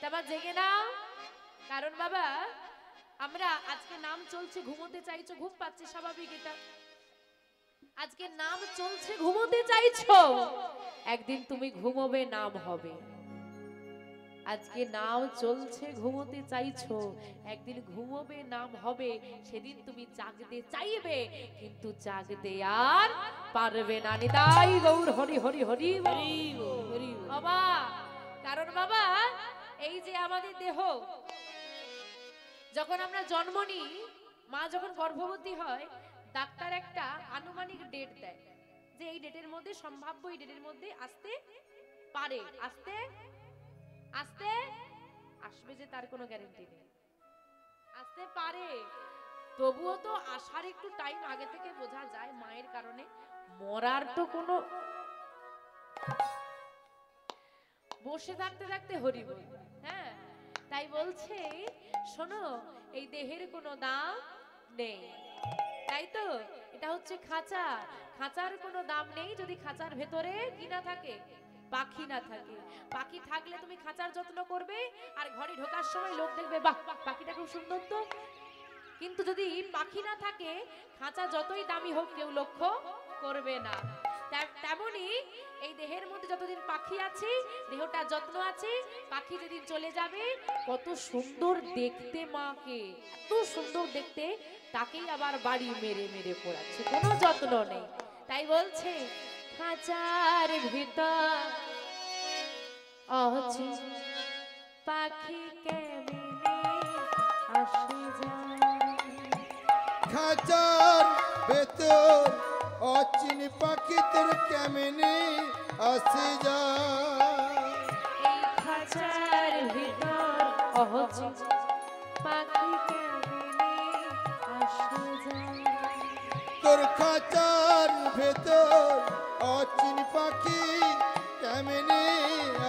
তারপর জেগে নাও, কারণ বাবা আমরা আজকে নাম চলছে, ঘুমোতে চাইছো, ঘুম পাচ্ছে স্বাভাবিক, এটা আজকে নাম চলছে, ঘুমোতে চাইছো, একদিন তুমি ঘুমোবে, নাম হবে। আজকে নাম চলছে, ঘুমোতে চাইছো, একদিন ঘুমোবে, নাম হবে। সেদিন তুমি জাগতে চাইবে, কিন্তু জাগতে আর পারবে না। নিতাই গৌর হরি হরি হরি হরি বাবা। কারণ বাবা এই যে আমাদের দেহ, যখন আমরা জন্ম নিই, মা যখন গর্ভবতী হয়, ডাক্তার একটা আনুমানিক ডেট দেয় যে এই ডেটের মধ্যে সম্ভাব্য, এই ডেটের মধ্যে আসতে পারে, আসতে আসতে আসবে যে তার কোনো গ্যারান্টি নেই, আসতে পারে। তবুও তো আসার একটু টাইম আগে থেকে বোঝা যায় মায়ের কারণে, মরার তো কোনো, বসে থাকতে থাকতে হরি বল। হ্যাঁ, তাই বলছে শোনো, এই দেহের কোনো দাম নেই, তাই তো। এটা হচ্ছে খাঁচা, খাঁচার কোনো দাম নেই যদি খাঁচার ভেতরে কি না থাকে, পাখি না থাকে। পাখি থাকলে তুমি খাঁচার যত্ন করবে, আর ঘরে ঢোকার সময় লোক দেখবে, বাহ পাখিটা খুব সুন্দর তো। কিন্তু যদি পাখি না থাকে, খাঁচা যতই দামি হোক কেউ লক্ষ্য করবে না। তেমনি এই দেহের মধ্যে যতদিন পাখি আছে, দেহটা যত্ন আছে, পাখি যেদিন চলে যাবে, কত সুন্দর দেখতে মাকে, এত সুন্দর দেখতে, তাকেই আবার বাড়ি মেরে মেরে পড়াচ্ছে, কোনো যত্ন নেই। তাই বলছে খাঁচার ভিতর অচি পাখি কেমনে আসে যায়, খাঁচার ভেতর অচিন পাখি তোর কেমনে আসে যায়। এই খাঁচার ভিতর অচি পাখি কেমনে আসে যায়, তোর খাঁচার ভেতর অচিন পাখি কেমনে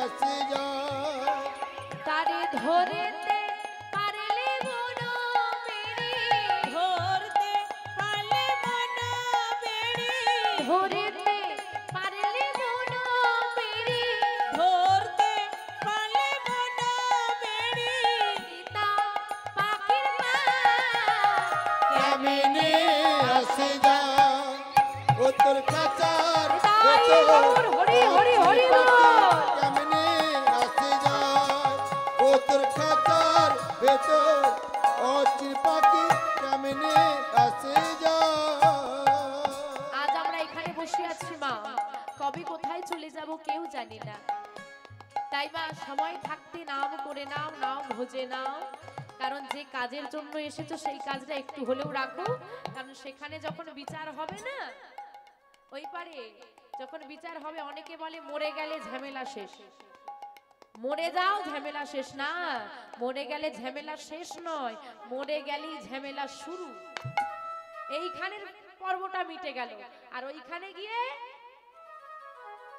আসে যায়। তারে ধরেতে পারলে মনো মেরে, ধরতে পারলে মনো মেরে, ধরেতে পারলে মনো মেরে, ধরতে পারলে মনো মেরে, নিতা পাখির মা কেমনে আসে যায়। ও তোর খাঁচার তাই ভেতর গৌর হরি হরি হরি বল। কেমনে আসে যায়। ও তোর খাঁচার ভেতর অচিন পাখি কেমনে আসে যায়। আজ আমরা এখানে বসে আছি মা, কবে কোথায় চলে যাব কেউ জানি না। তাই মা সময় থাকতে নাম করে নাও, নাম ভোজে নাও। কারণ যে কাজের জন্য এসেছো সেই কাজটা একটু হলেও রাখো, কারণ সেখানে যখন বিচার হবে না, ওই পারে যখন বিচার হবে, অনেকে বলে মরে গেলে ঝামেলা শেষ। মরে যাও ঝামেলা শেষ না, মরে গেলে ঝামেলা শেষ নয়, মরে গেলেই ঝামেলা শুরু। এইখানের পর্বটা মিটে গেল, আর ওইখানে গিয়ে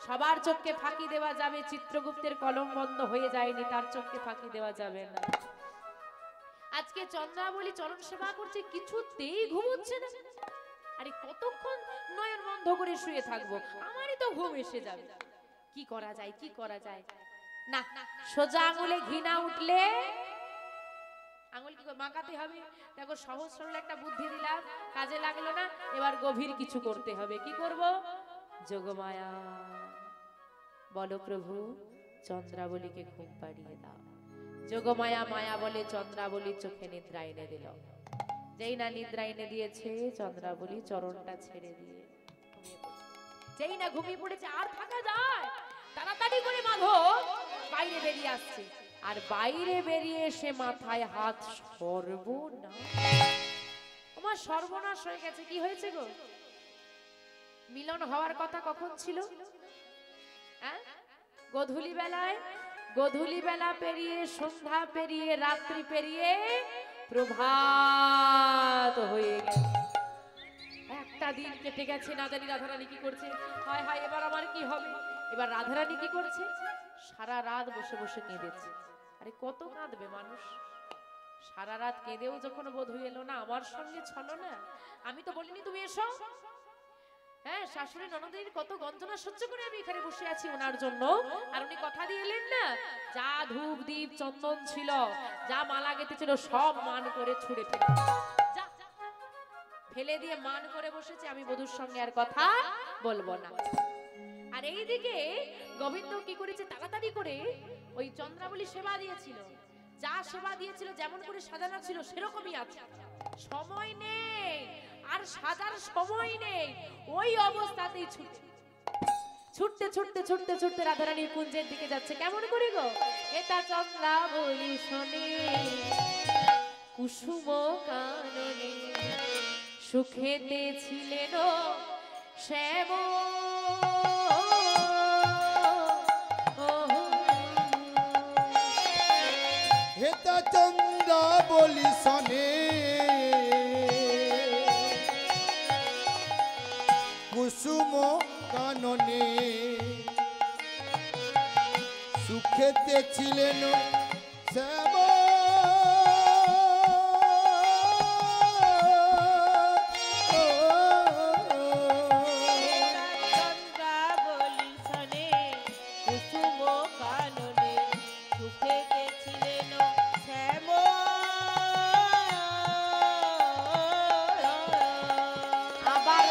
সবার চোখকে ফাঁকি দেওয়া যাবে। চিত্রগুপ্তের কলম বন্ধ হয়ে যায়নি, তার চোখকে ফাঁকি দেওয়া যাবে না। আজকে চন্দ্রাবলী চরণ সেবা করছে, কিছুতেই ঘুমোচ্ছে না। আরে কতক্ষণ নয়ন বন্ধ করে শুয়ে থাকবো, আমারই তো ঘুম এসে যাবে। কি করা যায়, কি করা যায়, না সোজা আঙুলে ঘৃণা উঠলে আঙুল কি করে মাকাতে হবে। দেখো সহজ সরল একটা বুদ্ধি দিলাম, কাজে লাগলো না, এবার গভীর কিছু করতে হবে। কি করব? যোগমায়া বলো প্রভু চন্দ্রাবলীকে ঘুম পাড়িয়ে দাও। যোগমায়া মায়া বলে চন্দ্রাবলীর চোখে নিদ্রা এনে দিল। যেই না নিদ্রা এনে দিয়েছে, চন্দ্রাবলী চরণটা ছেড়ে দিয়ে ঘুমিয়ে পড়েছে। যেই না ঘুমিয়ে পড়েছে, আর থাকা যায়? তাড়াতাড়ি করে মাধব বাইরে বেরিয়ে আসছে, আর বাইরে বেরিয়ে এসে মাথায় হাত, সর্বনাশ, আমার সর্বনাশ হয়ে গেছে। কি হয়েছে গো? মিলন হওয়ার কথা কখন ছিল? গধূলি বেলায়। গধূলি বেলা পেরিয়ে, সন্ধ্যা পেরিয়ে, রাত্রি পেরিয়ে প্রভাত হয়ে গেছে। একটা দিন কেটে গেছে, না জানি রাধারানী কি করছে। হায় হায়, এবার আমার কি হবে? এবার রাধারানী কি করছে? সারা রাত বসে বসে কেঁদেছে। আরে কত কাঁদবে মানুষ? সারা রাত কেঁদেও যখন বধূ এলো না, আমার সঙ্গে ছলো না। আমি তো বলিনি তুমি এসো, হ্যাঁ, শাশুড়ি ননদের কত গঞ্জনা সহ্য করে আমি এখানে বসে আছি ওনার জন্য। আর উনি কথা দিয়ে এলেন না, যা ধূপ দীপ চন্দন ছিল, যা মালা গেতে ছিল, সব মান করে ছুঁড়ে ফেলে যা ফেলে দিয়ে মান করে বসেছে। আমি বধূর সঙ্গে আর কথা বলবো না। আর এইদিকে গোবিন্দ কি করেছে, তাড়াতাড়ি করে ওই চন্দ্রাবলী সেবা দিয়েছিল, যা সেবা দিয়েছিল যেমন করে সাজানো ছিল সেরকমই আছে। সময় নেই, আর সাজার সময় নেই, ওই অবস্থাতেই ছুটতে ছুটতে ছুটতে ছুটতে রাধারানীর কুঞ্জের দিকে যাচ্ছে। কেমন করে গো, এটা চন্দ্রাবলী শোনে কুসুম কাননে, সুখেতে ছিলেন শ্যাম। হেতা চন্দ্রাবলী শোনে কুসুম কাননে, সুখেতে ছিলেন শ্যাম। চন্দ্রাবলী শোনে কুসুম কাননে, সুখেতে ছিলেন শ্যাম। আবার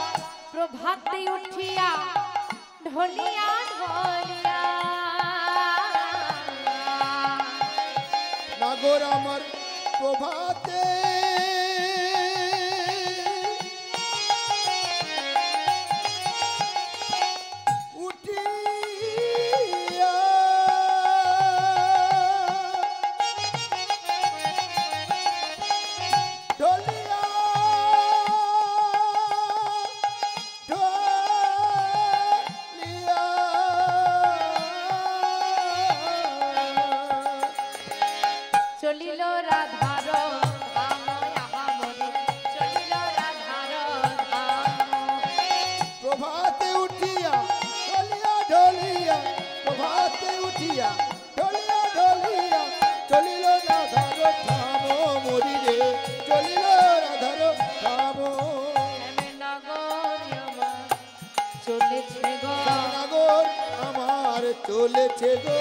প্রভাতে উঠিয়া ঢলিয়া ঢলিয়া, নাগর আমার প্রভাতে উঠিয়া, ঢলিয়া ঢলিয়া, চলিল রাধার ধাম আহামরি, চলিল রাধার ধাম। প্রভাতে উঠিয়া ঢলিয়া ঢলিয়া, প্রভাতে উঠিয়া ঢলিয়া ঢলিয়া, চলিল রাধার ধাম মরি রে, চলিল রাধার ধাম। শ্যামনগর আমার চলেছে গো, নাগর আমার চলেছে গো,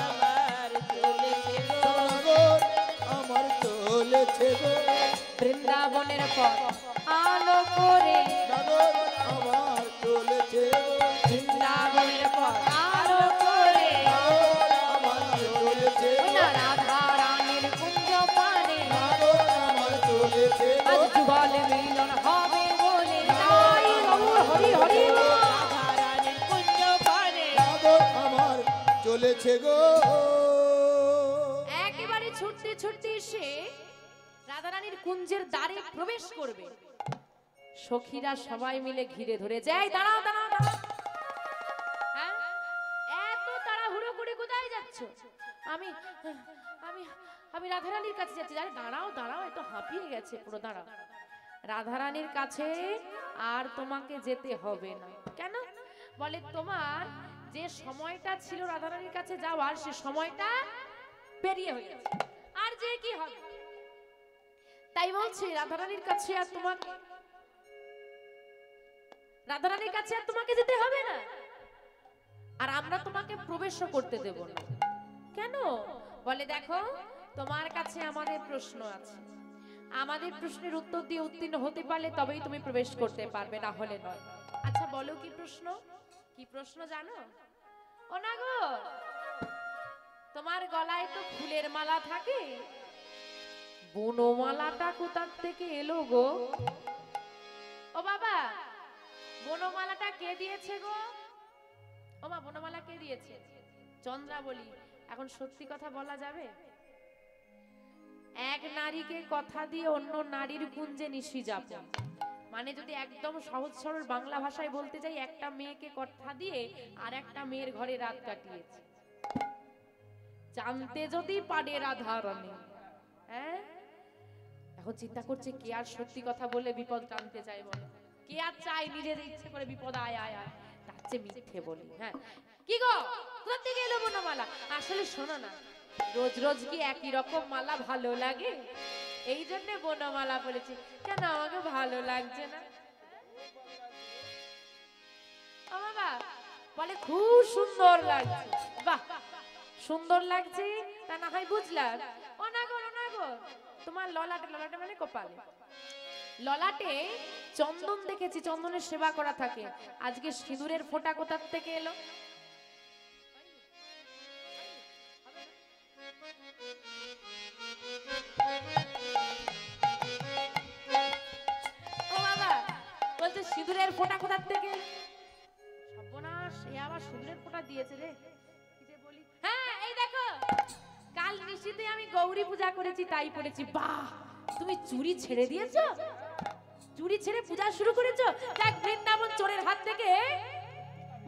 আমার চলেছে গো, নাগর আমার চলেছে গো, বৃন্দাবনের পথ আলো করে, নাগর আমার চলেছে গো, বৃন্দাবনের পথ আলো করে, নাগর আমার চলেছে ওই গো, না রাধা রানীর কুঞ্জ পানে, নাগর আমার চলেছে গো, আজ যুগল মিলন হবে বলে যাই গৌর হরি হরি বল। রাধারানীর কুঞ্জ পানে, নাগর আমার চলেছে গো। একেবারে ছুটতে ছুটতে এসে রাধারানীর কুঞ্জের দ্বারে প্রবেশ করবে। সখীরা সবাই মিলে ঘিরে ধরে যায়, দাঁড়াও দাঁড়াও দাঁড়াও, হ্যাঁ? এত তাড়াহুড়ো করে কোথায় যাচ্ছ? আমি আমি আমি রাধারানীর কাছে যাচ্ছি। আরে দাঁড়াও দাঁড়াও, এত হাঁপিয়ে গেছে পুরো, দাঁড়াও। রাধারানীর কাছে আর তোমাকে যেতে হবে না। কেন? বলে তোমার যে সময়টা ছিল রাধারানীর কাছে যাওয়ার, সে সময়টা পেরিয়ে হয়ে গেছে, আর যে কি হবে। তাই বলছি রাধারানীর কাছে আর তোমাকে, রাধারানীর কাছে আর তোমাকে যেতে হবে না, আর আমরা তোমাকে প্রবেশও করতে দেব না। কেন? বলে দেখো, তোমার কাছে আমাদের প্রশ্ন আছে, আমাদের প্রশ্নের উত্তর দিয়ে উত্তীর্ণ হতে পারলে তবেই তুমি প্রবেশ করতে পারবে, না হলে নয়। আচ্ছা বলো কি প্রশ্ন? কি প্রশ্ন জানো? ও না গো, তোমার গলায় তো ফুলের মালা থাকে, বনমালাটা কোথার থেকে এলো গো? ও বাবা, বনমালাটা কে দিয়েছে গো? ও মা, বনমালা কে দিয়েছে? চন্দ্রাবলী। এখন সত্যি কথা বলা যাবে? এক নারীকে কথা দিয়ে অন্য নারীর কুঞ্জে নিশি যাপন, মানে যদি একদম সহজ সরল বাংলা ভাষায় বলতে যাই, একটা মেয়েকে কথা দিয়ে আর একটা মেয়ের ঘরে রাত কাটিয়েছে। জানতে যদি পারে রাধারানী, হ্যাঁ? এখন চিন্তা করছে কে আর সত্যি কথা বলে বিপদ টানতে চায়, বলে কে আর চায় নিজের ইচ্ছে করে বিপদ আয় আয় আয়, তার চেয়ে মিথ্যে বলি। হ্যাঁ, কি গো, কোথা থেকে এলো বনমালা? আসলে শোনো না, রোজ রোজ কি একই রকম মালা ভালো লাগে? এই জন্য বনমালা বলেছি। কেন আমাকে ভালো লাগছে না? ও বাবা বলে খুব সুন্দর লাগছে। বাহ, সুন্দর লাগছে তা না হয় বুঝলাম। ও না গো, তোমার ললাটে, ললাটে মানে কপালে, ললাটে চন্দন দেখেছি, চন্দনের সেবা করা থাকে। আজকে সিঁদুরের ফোঁটা কোথার থেকে এলো? ও বাবা বলছে সিঁদুরের ফোঁটা কোথার থেকে এলো? সর্বনাশ, এ আবার সিঁদুরের ফোঁটা দিয়েছে রে। কি যে বলি, হ্যাঁ এই দেখো কাল নিশিতে আমি গৌরী পূজা করেছি তাই পড়েছি। বাহ, তুমি চুরি ছেড়ে দিয়েছো? চুরি ছেড়ে পূজা শুরু করেছো? দেখ বৃন্দাবন চোরের হাত থেকে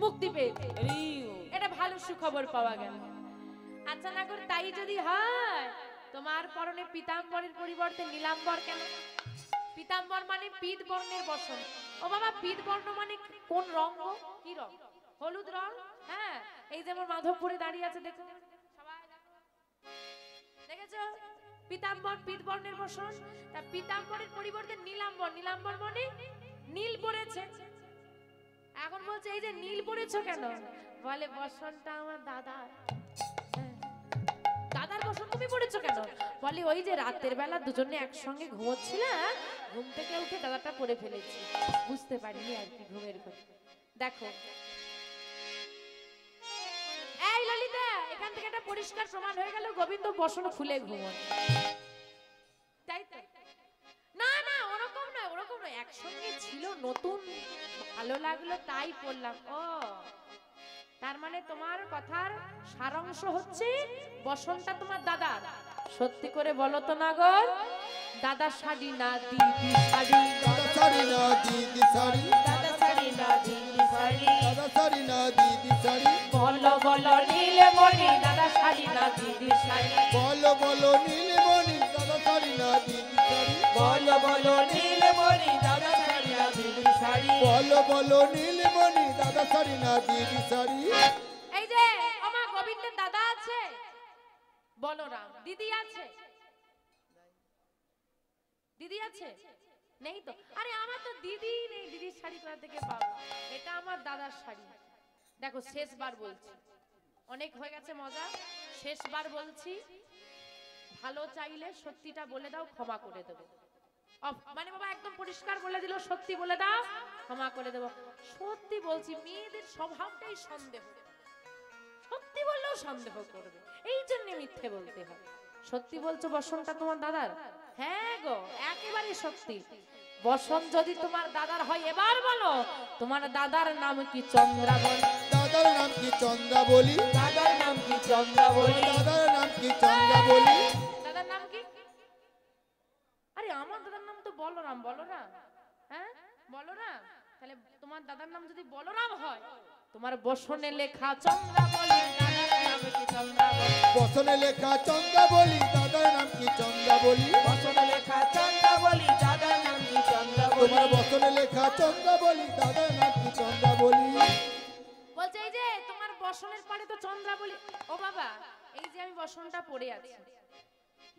মুক্তি পেয়েছে, এটা ভালো সুখবর পাওয়া গেল। আচ্ছা না করে তাই যদি হয়, তোমার পরনে পীতাম্বরের পরিবর্তে নীলাম্বর কেন? পীতাম্বর মানে পীত বর্ণের বসন। ও বাবা, পীত বর্ণ মানে কোন রং গো? কি রং? হলুদ রং। হ্যাঁ, এই যেমন মাধবপুরে দাঁড়িয়ে আছে, দেখো সবাই দেখো, দেখেছো? পীতাম্বর পীত বর্ণের বসন। তা পীতাম্বরের পরিবর্তে নীলাম্বর, নীলাম্বর মানে নীল পড়েছে। এখন বলছে এই যে নীল পড়েছো কেন? বলে বসনটা আমার দাদার। হ্যাঁ, দাদার বসন তুমি পড়েছো কেন? বলে ওই যে রাতের বেলা দুজনে একসঙ্গে ঘুমোচ্ছিলাম, ঘুম থেকে উঠে দাদাটা পরে ফেলেছি, বুঝতে পারিনি আর কি ঘুমের ঘরে। দেখো এই ললিতা, এখান থেকে একটা পরিষ্কার প্রমাণ হয়ে গেল গোবিন্দ বসন খুলে ঘুমোয়, তাই তো? না না, ওরকম নয়, ওরকম নয়, একসঙ্গে ছিল, নতুন ভালো লাগলো তাই পড়লাম। ও, তার মানে তোমার কথার সারাংশ হচ্ছে বসনটা তোমার দাদার। সত্যি করে বলো তো না গো, দাদা শাড়ি না দিদি শাড়ি, দাদা শাড়ি না দিদি শাড়ি, দাদা শাড়ি না দিদি শাড়ি, দাদা শাড়ি না দিদি শাড়ি, বলো বলো নীলমণি দাদা শাড়ি না দিদি শাড়ি, বলো বলো নীলমণি দাদা শাড়ি না দিদি শাড়ি, বলো বলো নীলমণি দাদা শাড়ি না দিদি শাড়ি, বলো বলো নীলমণি দাদা শাড়ি না দিদি শাড়ি। এই যে আমার গোবিন্দের দাদা আছে, বলরাম, দিদি আছে? দিদি আছে? নেই তো। আরে আমার তো দিদি নেই, দিদির শাড়ি কোথা থেকে পাবো? এটা আমার দাদার শাড়ি। দেখো শেষবার বলছি, অনেক হয়ে গেছে মজা, শেষবার বলছি, ভালো চাইলে সত্যিটা বলে দাও, ক্ষমা করে দেবো। মানে বাবা একদম পরিষ্কার বলে দিল, সত্যি বলে দাও, ক্ষমা করে দেবো। সত্যি বলছি, মেয়েদের স্বভাবটাই সন্দেহ, সত্যি বললেও সন্দেহ করবে, এই জন্য মিথ্যে বলতে হয়। সত্যি বলছো বসনটা তোমার দাদার? হ্যাঁ গো, একেবারে সত্যি। বসন যদি তোমার দাদার হয়, এবার বলো তোমার দাদার নাম কি? চন্দ্রাবলী। দাদার নাম কি? চন্দ্রাবলী। দাদার নাম কি? চন্দ্রাবলী। দাদার নাম কি? চন্দ্রাবলী। দাদার নাম কি? আরে আমার দাদার নাম তো বলরাম। বলরাম, হ্যাঁ বলরাম। তাহলে তোমার দাদার নাম যদি বলরাম হয়, তোমার বসনে লেখা চন্দ্রাবলী, দাদার নাম কি? চন্দ্রাবলী। বসনে লেখা চন্দ্রাবলী, দাদার নাম কি? চন্দ্রাবলী। বসনে লেখা চন্দ্রাবলী, দাদার নাম কি? চন্দ্রাবলী। তোমার বসনে লেখা চন্দ্রাবলী, দাদার নাম কি? চন্দ্রাবলী। বলছে এই যে তোমার বসনের পরে তো চন্দ্রাবলী। ও বাবা, এই যে আমি বসনটা পড়ে আছি,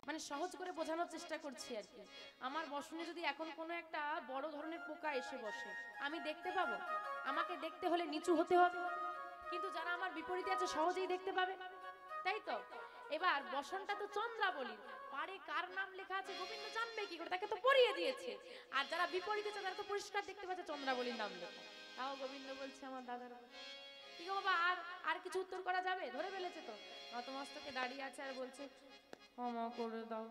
মানে সহজ করে বোঝানোর চেষ্টা করছি আর কি। আমার বসনে যদি এখন কোনো একটা বড় ধরনের পোকা এসে বসে, আমি দেখতে পাবো? আমাকে দেখতে হলে নিচু হতে হবে, কিন্তু যারা আমার বিপরীতে আছে সহজেই দেখতে পাবে, তাই তো? এবার বসনটা তো চন্দ্রাবলী, পারে কার নাম লেখা আছে গোবিন্দ জানবে কি করে? তাকে তো পড়িয়ে দিয়েছে। আর যারা বিপরীতে আছে তারা তো পরিষ্কার দেখতে পাচ্ছে চন্দ্রাবলীর নাম লেখা, তাও গোবিন্দ বলছে আমার দাদার বসন। ঠিক বাবা, আর আর কিছু উত্তর করা যাবে? ধরে ফেলেছে তো, নতমস্তকে দাঁড়িয়ে আছে আর বলছে ক্ষমা করে দাও।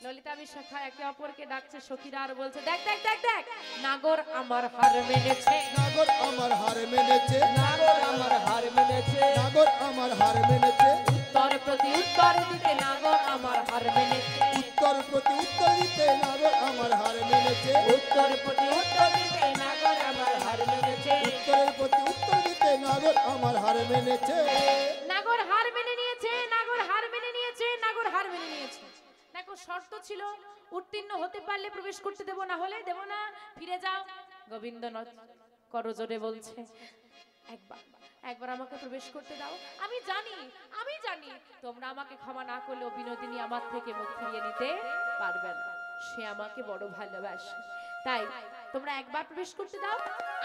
ললিতা বিশাখা একে অপরকে ডাকছে, সখীরা আর বলছে দেখ দেখ দেখ দেখ, নাগর আমার হার মেনেছে, নাগর আমার হার মেনেছে, নাগর আমার হার মেনেছে, নাগর আমার হার মেনেছে, উত্তর প্রতি উত্তর দিতে নাগর আমার হার মেনেছে, উত্তর প্রতি উত্তর দিতে নাগর আমার হার মেনেছে, উত্তর প্রতি উত্তর দিতে নাগর আমার হার মেনেছে, উত্তরের প্রতি উত্তর দিতে নাগর আমার হার মেনেছে। নাগর হার মেনে নিয়েছে, নাগর হার মেনে নিয়েছে, নাগর হার মেনে নিয়েছে। দেখো শর্ত ছিল, উত্তীর্ণ হতে পারলে প্রবেশ করতে দেব, না হলে দেব না, ফিরে যাও। গোবিন্দ করজোরে বলছে একবার একবার আমাকে প্রবেশ করতে দাও। আমি জানি তোমরা আমাকে ক্ষমা না করলেও বিনোদিনী আমার থেকে মুখ ফিরিয়ে নিতে পারবে না, সে আমাকে বড় ভালোবাসে। তাই তোমরা একবার প্রবেশ করতে দাও,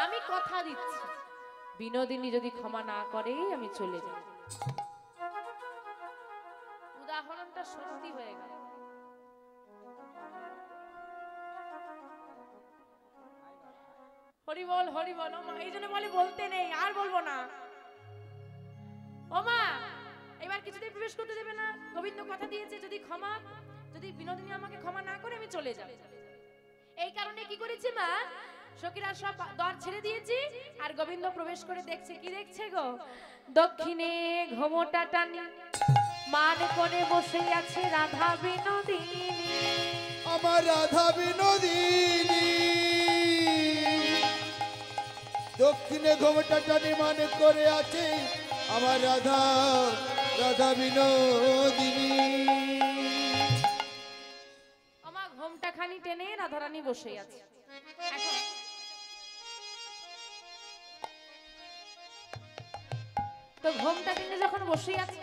আমি কথা দিচ্ছি বিনোদিনী যদি ক্ষমা না করে আমি চলে যাব। উদাহরণটা সত্যি হয়ে গেল। হরি বল হরি বল। ও মা, এই জন্য বলে বলতে নেই, আর বলবো না। ও মা, এবার কিছুতেই প্রবেশ করতে দেবে না। গোবিন্দ কথা দিয়েছে যদি বিনোদিনী আমাকে ক্ষমা না করে আমি চলে যাব। এই কারণে কি করেছি মা, সখীরা সব দ্বার ছেড়ে দিয়েছি, আর গোবিন্দ প্রবেশ করে দেখছে। কি দেখছে গো? দক্ষিণে ঘোমটা টানি মান কোণে বসে আছে রাধা বিনোদিনী। আমার রাধা বিনোদিনী দক্ষিণে ঘোমটা টানি মান করে আছে আমার রাধা রাধা বিনোদিনী। আমার ঘোমটা খানি টেনে রাধারানী বসে আছে। এখন তো ঘোমটা টেনে যখন বসে আছে,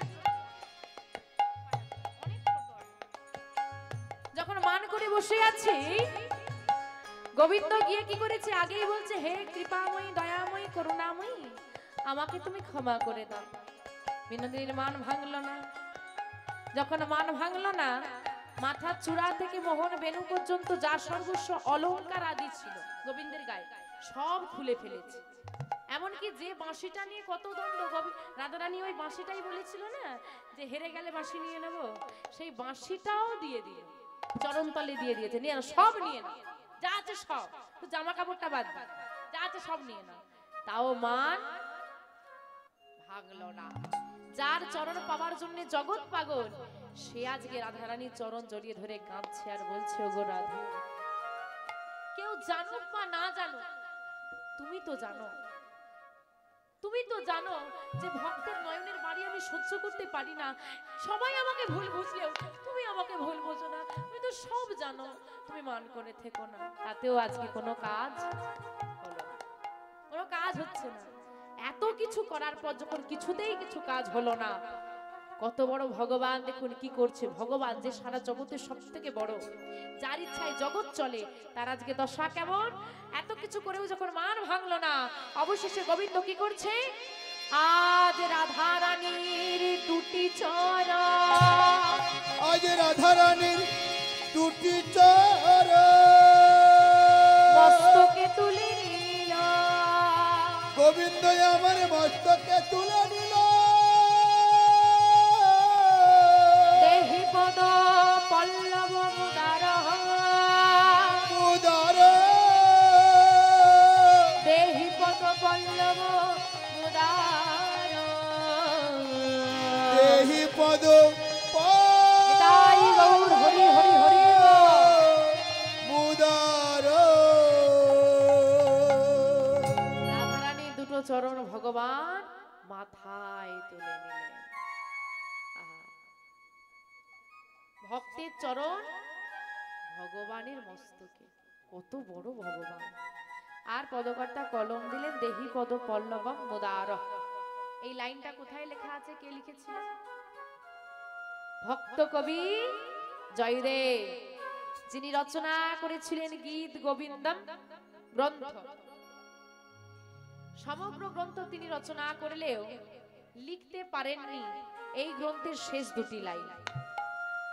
যখন মান করে বসে আছি, গোবিন্দ গিয়ে কি করেছে? আগেই বলছে, হে কৃপাময়ী দয়াময়ী করুণাময়ী, আমাকে তুমি ক্ষমা করে দাও। বিনোদিনীর মান ভাঙলো না। যখন মান ভাঙলো না, মাথার চূড়া থেকে মোহন বেনু পর্যন্ত যা সর্বস্ব অলংকার আদি ছিল গোবিন্দের গায়ে সব খুলে ফেলেছে। এমনকি যে বাঁশিটা নিয়ে কত দ্বন্দ্ব, রাধারানী ওই বাঁশিটাই বলেছিল না যে হেরে গেলে বাঁশি নিয়ে নেব, সেই বাঁশিটাও দিয়ে দিল, চরণতলে দিয়ে দিয়েছে। নিয়ে না, সব নিয়ে না, যা আছে সব, জামা কাপড়টা বাদ দিন, যা আছে সব নিয়ে না। তাও মান ভাঙলো না। যার চরণ পাওয়ার জন্য জগৎ পাগল, সে আজকে রাধারানীর চরণ জড়িয়ে ধরে কাঁদছে আর বলছে, ওগো রাধে, কেউ জানুক বা না জানুক, তুমি তো জানো, তুমি তো জানো যে ভক্তের নয়নের বাড়ি আমি সহ্য করতে পারি না। সবাই আমাকে ভুল বুঝলেও তুমি আমাকে ভুল বোঝো না, তুমি তো সব জানো। তুমি মান করে থেকো না। তাতেও আজকে কোনো কাজ হলো না, কোনো কাজ হচ্ছে না। এত কিছু করার পর যখন কিছুতেই কিছু কাজ হলো না, কত বড় ভগবান দেখুন কি করছে। ভগবান যে সারা জগতের সব থেকে বড়, যার ইচ্ছায় জগৎ চলে, তার আজকে দশা কেমন। এত কিছু করেও যখন মান ভাঙলো না, অবশেষে গোবিন্দ কি করছে? আজ রাধা রানীর দুটি চরণ, আজ রাধা রানীর দুটি চরণ মস্তকে তুলে নিল। গোবিন্দ আমার মস্তকে তুলে নিল। দেহি পদ পল্লব মুদার, মুদার দেহি পদ পল্লব মুদার, দেহি পদ তাই গৌর হরি হরি হরি মুদার। রাধারানী দুটো চরণ ভগবান মাথায় তুলে নিলেন। আহা, ভক্তের চরণ ভগবানের মস্তকে, কত বড় ভগবান। আর পদকর্তা কলম দিলেন, দেহি পদ পল্লবম মুদার। এই লাইনটা কোথায় লেখা আছে, কে লিখেছিল? ভক্ত কবি জয়দেব, যিনি রচনা করেছিলেন গীত গোবিন্দম গ্রন্থ। সমগ্র গ্রন্থ তিনি রচনা করলেও লিখতে পারেননি এই গ্রন্থের শেষ দুটি লাইন।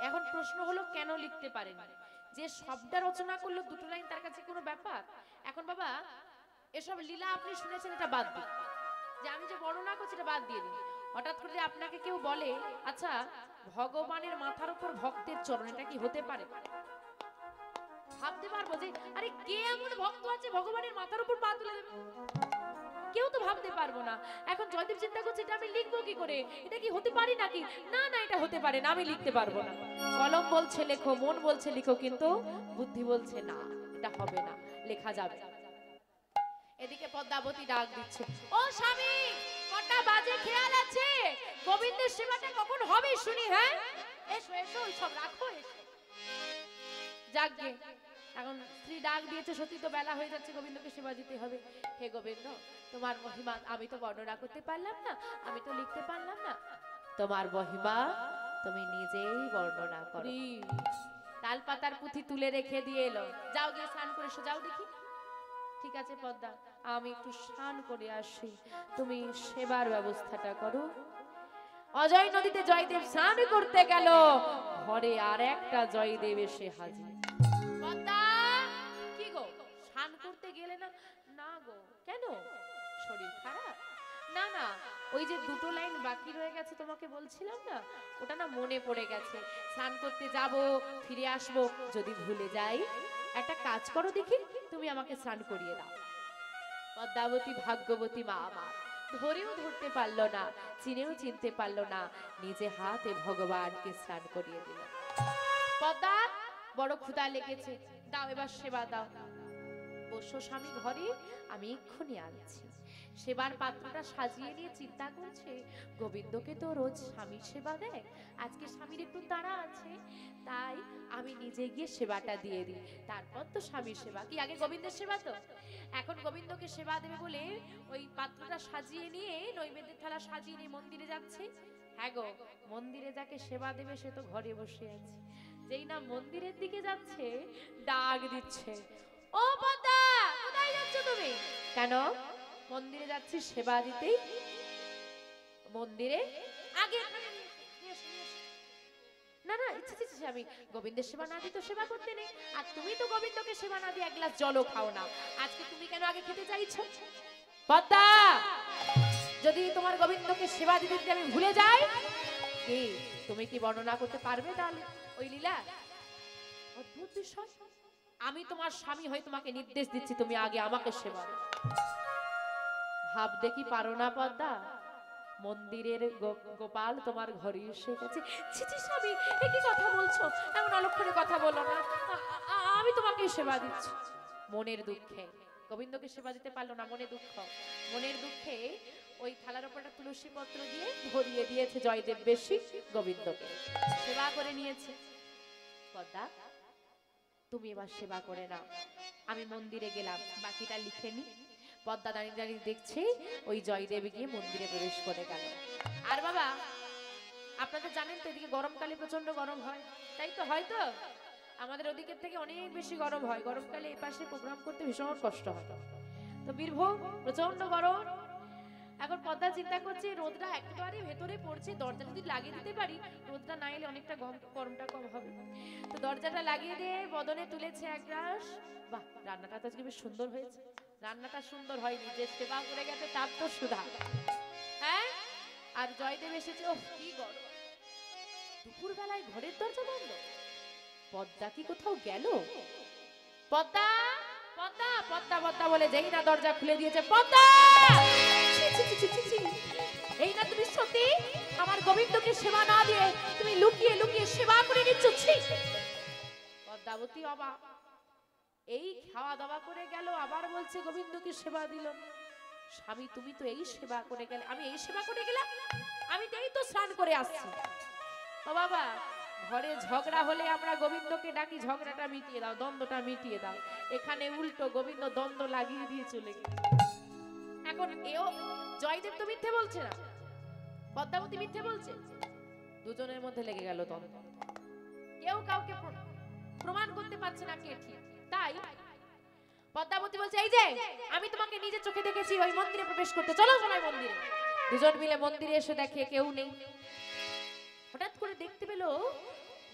এখন প্রশ্ন হলো, কেন লিখতে পারেননি? যে শব্দ রচনা করলো দুটো লাইন, তার কাছে কোনো ব্যাপার? এখন বাবা, এসব লীলা আপনি শুনেছেন, এটা বাদ দিন। যে আমি যে বর্ণনা করছি এটা বাদ দিয়ে দিন। হঠাৎ করে আপনাকে কেউ বলে, আচ্ছা ভগবানের মাথার উপর ভক্তের চরণ, এটা কি হতে পারে? ভাবতে পারবো যে আরে কে এমন ভক্ত আছে ভগবানের মাথার উপর পা তুলে দেবে? কেউ তো ভাবতে পারবো না। এখন জয়দেব চিন্তা করছে, এটা আমি লিখবো কি করে, এটা কি হতে পারে নাকি? না না, এটা হতে পারে না, আমি লিখতে পারবো না। কলম বলছে লেখো, মন বলছে লিখো, কিন্তু বুদ্ধি বলছে না, এটা হবে না, লেখা যাবে। এদিকে পদ্মাবতী ডাক দিচ্ছে, ও স্বামী, কটা বাজে খেয়াল আছে? গোবিন্দের সেবাটা কখন হবে শুনি? হ্যাঁ, এসো এসো, সব রাখো, এসো। যাকগে, এখন স্ত্রী ডাক দিয়েছে, সত্যি তো বেলা হয়ে যাচ্ছে, গোবিন্দকে সেবা দিতে হবে। হে গোবিন্দ, তোমার মহিমা আমি তো বর্ণনা করতে পারলাম না, আমি তো লিখতে পারলাম না, তোমার মহিমা তুমি নিজেই বর্ণনা করো। তাল পাতার পুঁথি তুলে রেখে দিয়ে এলো, যাও গিয়ে স্নান করে এসো, যাও দেখি। ঠিক আছে পদ্মা, আমি একটু স্নান করে আসি, তুমি সেবার ব্যবস্থাটা করো। অজয় নদীতে জয়দেব স্নান করতে গেল, ঘরে আর একটা জয়দেব এসে হাজির। পদ্মা, কি গো স্নান করতে গেলে না? না গো। কেন, শরীর খারাপ? না না, ওই যে দুটো লাইন বাকি রয়ে গেছে তোমাকে বলছিলাম না, ওটা না মনে পড়ে গেছে। স্নান করতে যাব, ফিরে আসব, যদি ভুলে যাই, একটা কাজ করো দেখি, তুমি আমাকে স্নান করিয়ে দাও। পদ্মাবতী ভাগ্যবতী মা আমার ধরেও ধরতে পারলো না, চিনেও চিনতে পারলো না, নিজে হাতে ভগবানকে স্নান করিয়ে দিল। পদ্মা, বড় ক্ষুধা লেগেছে, দাও এবার সেবা দাও। বসো স্বামী ঘরে, আমি এক্ষুনি আনছি। সেবার পাত্রটা সাজিয়ে নিয়ে চিন্তা করছে, গোবিন্দকে তো রোজ স্বামীর সেবা দেয়, আজকে স্বামীর একটু তাড়া আছে, তাই আমি নিজে গিয়ে সেবাটা দিয়ে দিই, তারপর তো স্বামীর সেবা। কি আগে গোবিন্দের সেবা তো? এখন গোবিন্দকে সেবা দেবে বলে ওই পাত্রটা সাজিয়ে নিয়ে, নৈবেদ্যের থালা সাজিয়ে নিয়ে মন্দিরে যাচ্ছে। হ্যাঁ গো, মন্দিরে যাকে সেবা দেবে সে তো ঘরে বসে আছে। যেই না মন্দিরের দিকে যাচ্ছে, ডাক দিচ্ছে, ও পদ্মা, কোথায় যাচ্ছ তুমি? কেন? মন্দিরে যাচ্ছি সেবা দিতেই। মন্দিরে আগে না না, ইচ্ছে ইচ্ছে, আমি গোবিন্দের সেবা না দিই তো সেবা করতে নেই, আর তুমি তো গোবিন্দকে সেবা না দিয়ে এক গ্লাস জলও খাও না, আজকে তুমি কেন আগে খেতে চাইছো? পদ্মা, যদি তোমার গোবিন্দকে সেবা দিতে দিতে আমি ভুলে যাই, কি তুমি কি বর্ণনা করতে পারবে তাহলে ওই লীলা? অদ্ভুত বিষয়, আমি তোমার স্বামী হয়ে তোমাকে নির্দেশ দিচ্ছি, তুমি আগে আমাকে সেবা দাও। ভাবতে কি পারো না পদ্মা, মন্দিরের গোপাল তোমার ঘরে এসে গেছে? ছিছি স্বামী, এ কি কথা বলছো? এমন অলক্ষণে কথা বলো না, আমি তোমাকে সেবা দিচ্ছি। মনের দুঃখে গোবিন্দকে সেবা দিতে পারলো না, মনে দুঃখ, মনের দুঃখে ওই থালার উপর একটা তুলসী পত্র দিয়ে ধরিয়ে দিয়েছে জয়দেব বেশি গোবিন্দকে, সেবা করে নিয়েছে। পদ্মা, তুমি এবার সেবা করে নাও, আমি মন্দিরে গেলাম, বাকিটা লিখে নি। পদ্মা দাঁড়িয়ে দাঁড়িয়ে দেখছে ওই জয়দেব গিয়ে মন্দিরে প্রবেশ করে গেল। আর বাবা, আপনাদের জানেন তো এদিকে গরমকালে প্রচন্ড গরম হয়, তাই তো? হয়তো আমাদের ওদিকের থেকে অনেক বেশি গরম হয়, গরমকালে এই পাশে প্রোগ্রাম করতে ভীষণ কষ্ট হয়। তো বীরভূম প্রচন্ড গরম। এখন পদ্মা চিন্তা করছে, রোদটা একেবারে ভেতরে পড়ছে, দরজা যদি লাগিয়ে দিতে পারি, রোদটা না এলে অনেকটা গরমটা কম হবে। তো দরজাটা লাগিয়ে দিয়ে বদনে তুলেছে এক গ্লাস। বাহ, রান্নাটা তো আজকে বেশ সুন্দর হয়েছে। রান্নাটা সুন্দর হয়নি, যে সেবা করে গেছে তার তো সুধা। হ্যাঁ, আর জয়দেব এসেছে, ও কি গরম। দুপুর বেলায় ঘরের দরজা বন্ধ, পদ্মা কি কোথাও গেল? পদ্মা, পদ্মা, পদ্মা, পদ্মা বলে যেই না দরজা খুলে দিয়েছে, পদ্মা, এই না তুমি সত্যি আমার গোবিন্দকে সেবা না দিয়ে তুমি লুকিয়ে লুকিয়ে সেবা করে নিচ্ছ? পদ্মাবতী অবাক, এই খাওয়া দাওয়া করে গেল, আবার বলছে গোবিন্দকে সেবা দিল। স্বামী, তুমি তো এই সেবা করে গেলে, আমি এই সেবা করে গেলাম? আমি তো এই তো স্নান করে আসছি। ও বাবা, ঘরে ঝগড়া হলে আমরা গোবিন্দকে ডাকি, ঝগড়াটা মিটিয়ে দাও, দ্বন্দ্বটা মিটিয়ে দাও। এখানে উল্টো গোবিন্দ দ্বন্দ্ব লাগিয়ে দিয়ে চলে গেছে। এখন এও জয়দেব তো মিথ্যে বলছে না, পদ্মাবতী মিথ্যে বলছে, দুজনের মধ্যে লেগে গেল দ্বন্দ্ব। কেউ কাউকে প্রমাণ করতে পারছে না কে ঠিক। তাই পদ্মাবতী বলছে, এই যে আমি তোমাকে নিজের চোখে দেখেছি ওই মন্দিরে প্রবেশ করতে, চলো সবাই মন্দিরে। দুজন মিলে মন্দিরে এসে দেখে কেউ নেই। হঠাৎ করে দেখতে পেল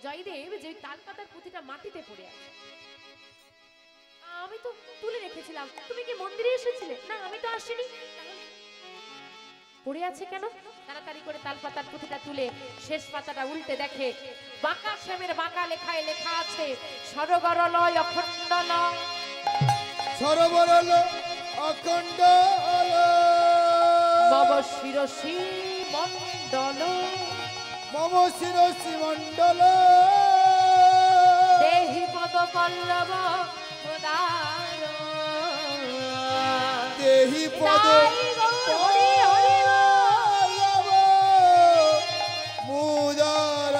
জয়দেব যে তালপাতার পুঁথিটা মাটিতে পড়ে আছে। আমি তো তুলে রেখেছিলাম, তুমি কি মন্দিরে এসেছিলে? না, আমি তো আসিনি। পড়ে আছে কেন? তাড়াতাড়ি করে তালপাতার পুঁথিটা তুলে শেষ পাতাটা উল্টে দেখে বাঁকা শ্যামের বাঁকা লেখায় লেখা আছে, সরগরলয় অখণ্ডলয়, সরবরল অখণ্ড মম শিরসি মণ্ডল, মম শিরসি মণ্ডল, দেহি পদ পল্লব মুদার, দেহি পদ মুদার।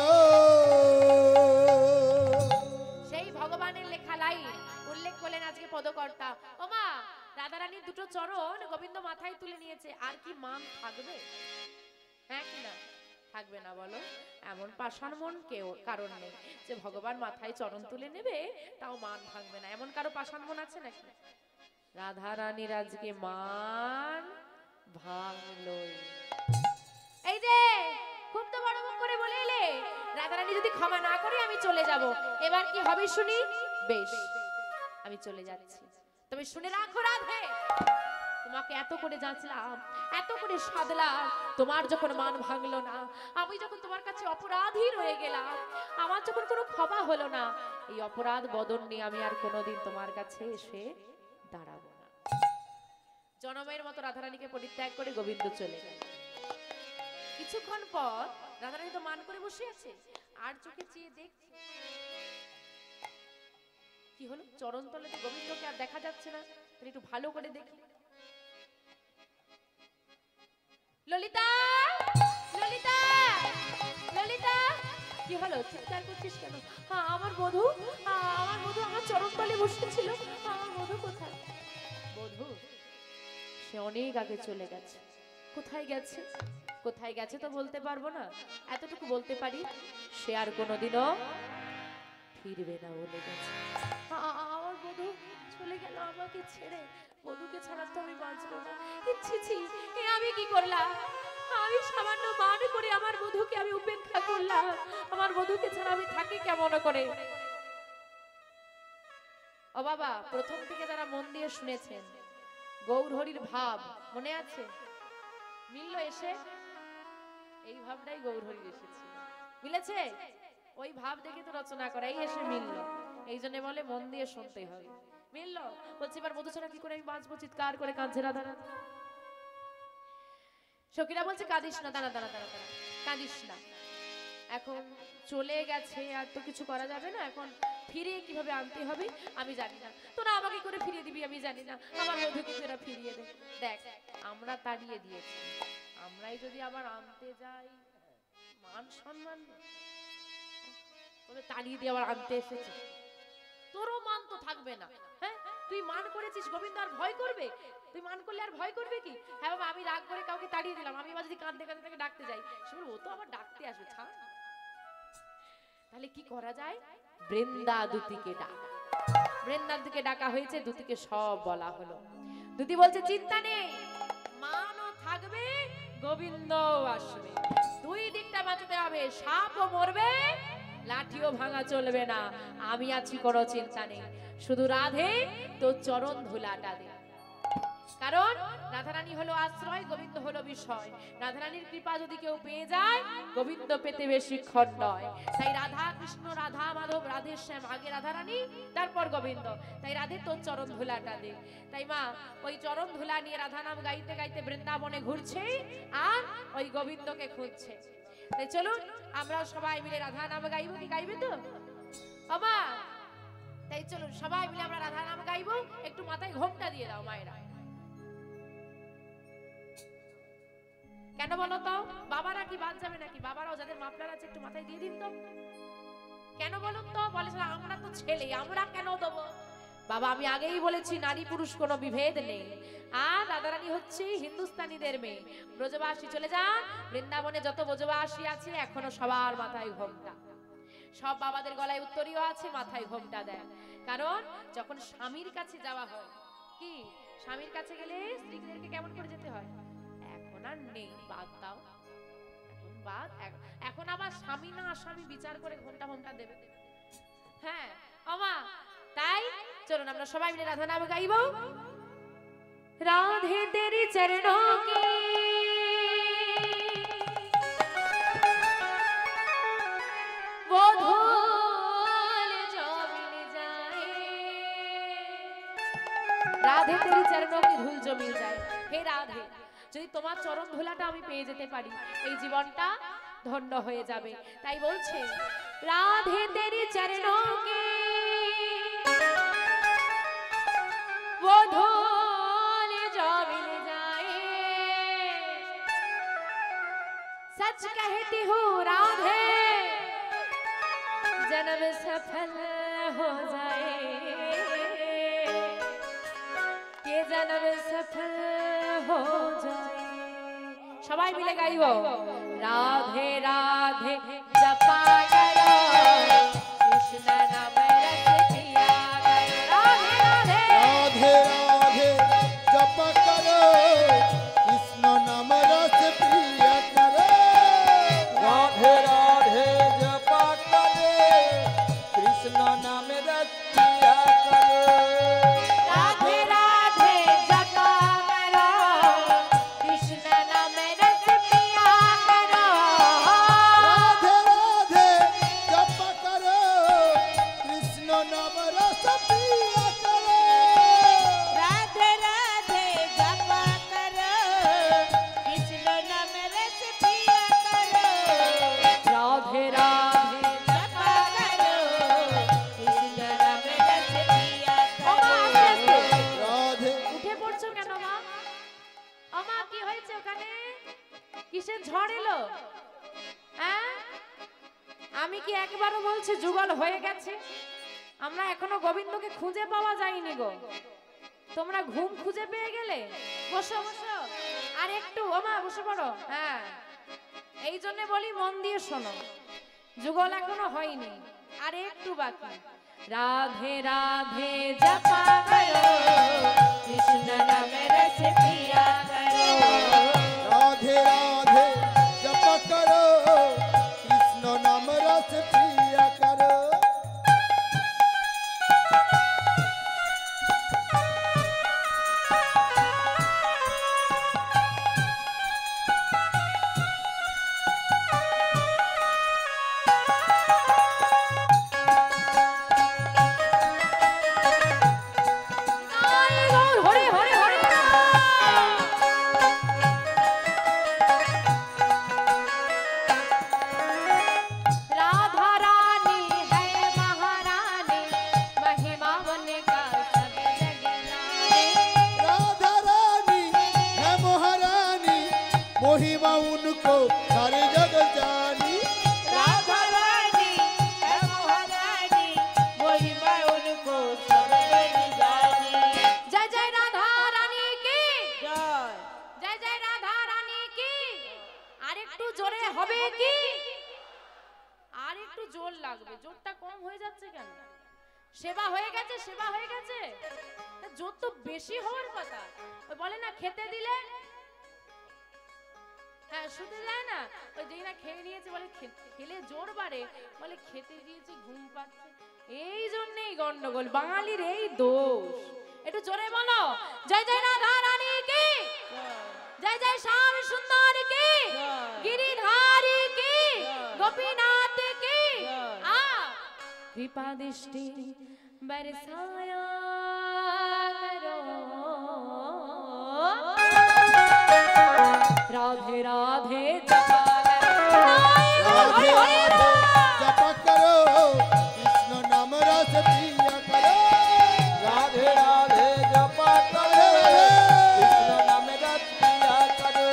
সেই ভগবানের লেখা লাইন উল্লেখ করলেন আজকে পদকর্তা। ও মা, রাধারানীর দুটো চরণ গোবিন্দ মাথায় তুলে নিয়েছে, আর কি মান থাকবে? হ্যাঁ কি না? থাকবে না বলো? এমন পাষাণ মন কেউ কারণ নেই যে ভগবান মাথায় চরণ তুলে নেবে তাও মান থাকবে না, এমন কারো পাষাণ মন আছে নাকি? রাধা রানীর আজকে মান ভাঙলই। এই যে খুব তো বড় মুখ করে বলে এলে, রাধা রানী যদি ক্ষমা না করে আমি চলে যাব, এবার কি হবে শুনি? বেশ, আমি চলে যাচ্ছি, তবে শুনে রাখো রাধে, তোমাকে এত করে যাচলাম, এত করে সাধলাম, তোমার যখন মান ভাঙলো না, আমি যখন তোমার কাছে অপরাধী রয়ে গেলাম, আমার যখন কোনো ক্ষমা হলো না, এই অপরাধ বদন নিয়ে আমি আর কোনোদিন তোমার কাছে এসে দাঁড়াবো না। জনমের মতো রাধারানীকে পরিত্যাগ করে গোবিন্দ চলে গেল। কিছুক্ষণ পর রাধারানী তো মান করে বসে আছে, আর চোখে চেয়ে দেখছে কি হলো, চরণ তলে গোবিন্দকে আর দেখা যাচ্ছে না, তাহলে একটু ভালো করে দেখি। ললিতা, ললিতা, ললিতা, কি হলো, চিৎকার করছিস কেন? আমার বধূ, আমার বধূ আমার চরণ তলে বসেছিল, আমার বধূ কোথায়? বধূ সে অনেক আগে চলে গেছে। কোথায় গেছে? কোথায় গেছে তো বলতে পারবো না, এতটুকু বলতে পারি, সে আর কোনোদিনও ফিরবে না বলে গেছে। আমার বধূ চলে গেল আমাকে ছেড়ে, বধূকে ছাড়া তো আমি বাঁচবো না। এ আমি কি করলাম? আমি সামান্য মান করে আমার বধূকে আমি উপেক্ষা করলাম, আমার বধূকে ছাড়া আমি থাকি কেমন করে? ও বাবা, প্রথম থেকে যারা মন দিয়ে শুনেছেন, গৌর হরির ভাব মনে আছে? মিলল এসে? এই ভাবটাই গৌর হরির এসেছিল, মিলেছে? ওই ভাব দেখে তো রচনা করা, এই এসে মিলল। এই জন্য বলে মন দিয়ে শুনতে হবে। মিলল? বলছি এবার বধূ ছাড়া কি করে আমি বাঁচবো? চিৎকার করে কাঁদছে রাধা রানী। সখীরা বলছে কাঁদিস না, দাঁড়া দাঁড়া দাঁড়া দাঁড়া, কাঁদিস না, এখন চলে গেছে আর তো কিছু করা যাবে না, এখন ফিরিয়ে কিভাবে আনতে হবে আমি জানি না, তোরা আমাকে করে ফিরিয়ে দিবি আমি জানি না, আমার বধূকে তোরা ফিরিয়ে দে। দেখ, আমরা তাড়িয়ে দিয়েছি, আমরাই যদি আবার আনতে যাই, মান সম্মান তাড়িয়ে দিয়ে আবার আনতে এসেছে, তোরও মান তো থাকবে না। হ্যাঁ, তুই মান করেছিস, গোবিন্দ আর ভয় করবে? তুই মান করলে আর ভয় করবে কি? হ্যাঁ বাবা, আমি রাগ করে কাউকে তাড়িয়ে দিলাম, আমি এবার যদি কাঁদতে কাঁদতে তাকে ডাকতে যাই, শুনুন ও তো আবার ডাকতে আসবে, ছাড়। তাহলে কি করা যায়? বৃন্দা দুতিকে ডাকা, বৃন্দার দিকে ডাকা হয়েছে, দুতিকে সব বলা হলো। দুতি বলছে চিন্তা নেই, মানও থাকবে, গোবিন্দ আসবে, দুই দিকটা বাঁচাতে হবে, সাপও মরবে, লাঠিও ভাঙা চলবে না, আমি আছি, কোনো চিন্তা নেই, শুধু রাধে তো চরণ ধুলাটা দে। কারণ রাধারানী হলো আশ্রয়, গোবিন্দ হলো বিষয়। রাধারানীর কৃপা যদি কেউ পেয়ে যায়, গোবিন্দ পেতে বেশিক্ষণ নয়। তাই রাধা কৃষ্ণ, রাধা মাধব, রাধে শ্যাম, আগে রাধারানী তারপর গোবিন্দ। তাই রাধে তোর চরণ ধুলাটা দে। তাই মা ওই চরণ ধুলা নিয়ে রাধা নাম গাইতে গাইতে বৃন্দাবনে ঘুরছে আর ওই গোবিন্দকে খুঁজছে। তাই চলুন আমরা সবাই মিলে রাধা নাম গাইবো। কি গাইবে তো বাবা? তাই চলুন সবাই মিলে আমরা রাধা নাম গাইবো। একটু মাথায় ঘোমটা দিয়ে দাও মায়েরা। কেন বলো তো? বাবারা কি বাদ যাবে নাকি? বাবারাও যাদের মাফলার আছে একটু মাথায় দিয়ে দিন তো। কেন বলুন তো? বলে আমরা তো ছেলে, আমরা কেন দেবো? বাবা আমি আগেই বলেছি নারী পুরুষ কোনো বিভেদ নেই। আর রাধারানী হচ্ছে হিন্দুস্তানীদের মেয়ে। ব্রজবাসী চলে যান, বৃন্দাবনে যত ব্রজবাসী আছে এখনো সবার মাথায় ঘোমটা। সব বাবাদের গলায় উত্তরীয় আছে, মাথায় ঘোমটা দেয়। কারণ যখন স্বামীর কাছে যাওয়া হয়, কি স্বামীর কাছে গেলে স্ত্রীদেরকে কেমন করে যেতে হয়? এখন আর নেই, বাদ দাও, এখন বাদ। এখন আবার স্বামী না আসামি বিচার করে ঘোমটা ঘোমটা দেবে। হ্যাঁ আমা, তাই চলুন আমরা সবাই মিলে রাধা নাম গাইব। রাধে তেরি চরণোं की वो धूल जो मिल जाए, রাধে তেরি চরণোं की धूल जो मिल जाए। হে রাধে, যদি তোমার চরণ ধুলাটা আমি পেয়ে যেতে পারি, এই জীবনটা ধন্য হয়ে যাবে। তাই বলছে রাধে তেরি চরণোं की वो धूल जो मिल जाए, सच कहती हूँ राधे जन्म सफल हो जाए, ये जन्म सफल हो जाए। সবাই মিলে গাইব রাধে রাধে জপা করো, কৃষ্ণ নাম রস পিয়া করো, রাধে রাধে রাধে রাধে একবারও বলছি যুগল হয়ে গেছে, আমরা এখনো গোবিন্দকে খুঁজে পাওয়া যায়নি গো। তোমরা ঘুম খুঁজে পেয়ে গেলে? বসো বসো, আর একটু ওমা বসে পড়ো। হ্যাঁ, এই জন্য বলি মন দিয়ে শোনো, যুগল এখনো হয়নি, আর একটু বাকি। রাধে রাধে জপা করো, কৃষ্ণ নামে রস পিয়া করো। রাধে রাধে জপ করো, কৃষ্ণ নাম রস প্রিয়া করো। হরে হরে হরে राधा रानी है महारानी, महिमा बने का सब जग जाने। राधा रानी है महारानी, महिमा उनको सारे जग जानी। राधा रानी है महारानी, महिमा उनको सब जग जानी। जय जय राधा रानी की, जय जय जय राधा रानी की। আর একটু জোরে হবে কি? আর একটু জোর লাগবে, জোরটা কম হয়ে যাচ্ছে কেন? সেবা হয়ে গেছে, সেবা হয়ে গেছে, জোর তো বেশি হওয়ার কথা। ওই বলে না খেতে দিলে, হ্যাঁ শুতে যায় না, ওই যেই না খেয়ে নিয়েছে বলে খেলে জোর বাড়ে, বলে খেতে দিয়েছি ঘুম পাচ্ছে। এই জন্যই গন্ডগোল, বাঙালির এই দোষ। একটু জোরে বলো, জয় জয় রাধা রানী কি, जय जय श्याम सुंदर की, गिरिधारी की, गोपीनाथ की। आ कृपा दृष्टि बरसाया करो, राधे राधे जपा करो। राधे राधे जप करो, कृष्ण नाम रस प्रिया करो। राधे राधे जपा करो, कृष्ण नाम रस पिया करो।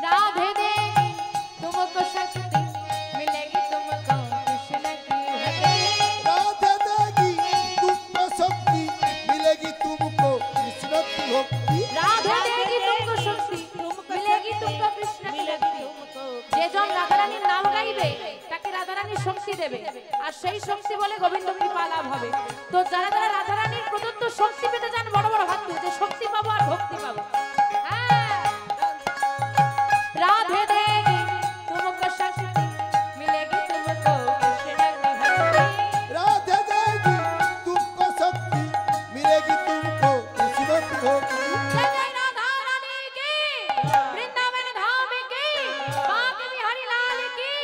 राधे देगी तुमको शक्ति, मिलेगी तुमको कृष्ण की भक्ति। राधे देगी तुमको शक्ति, मिलेगी तुमको कृष्ण की भक्ति। राधे देगी तुमको शक्ति, मिलेगी तुमको कृष्ण की भक्ति। যে জন রাধারানীর নাম গাইবে তাকে রাধারানী শক্তি দেবে, আর সেই শক্তি বলে গোবিন্দ কৃপা লাভ হবে। তো যারা যারা রাধারানীর প্রদত্ত শক্তি পেতে চান বড় বড় হাত তুলে, যে শক্তি পাবো আর ভক্তি পাবো। হ্যাঁ, राधे देगी तुमको शक्ति, मिलेगी तुमको कृष्ण की भक्ति। राधे देगी तुमको शक्ति, मिलेगी तुमको कृष्ण की भक्ति। जय जय राधा रानी की, वृंदावन धाम की, बांके बिहारी लाल की,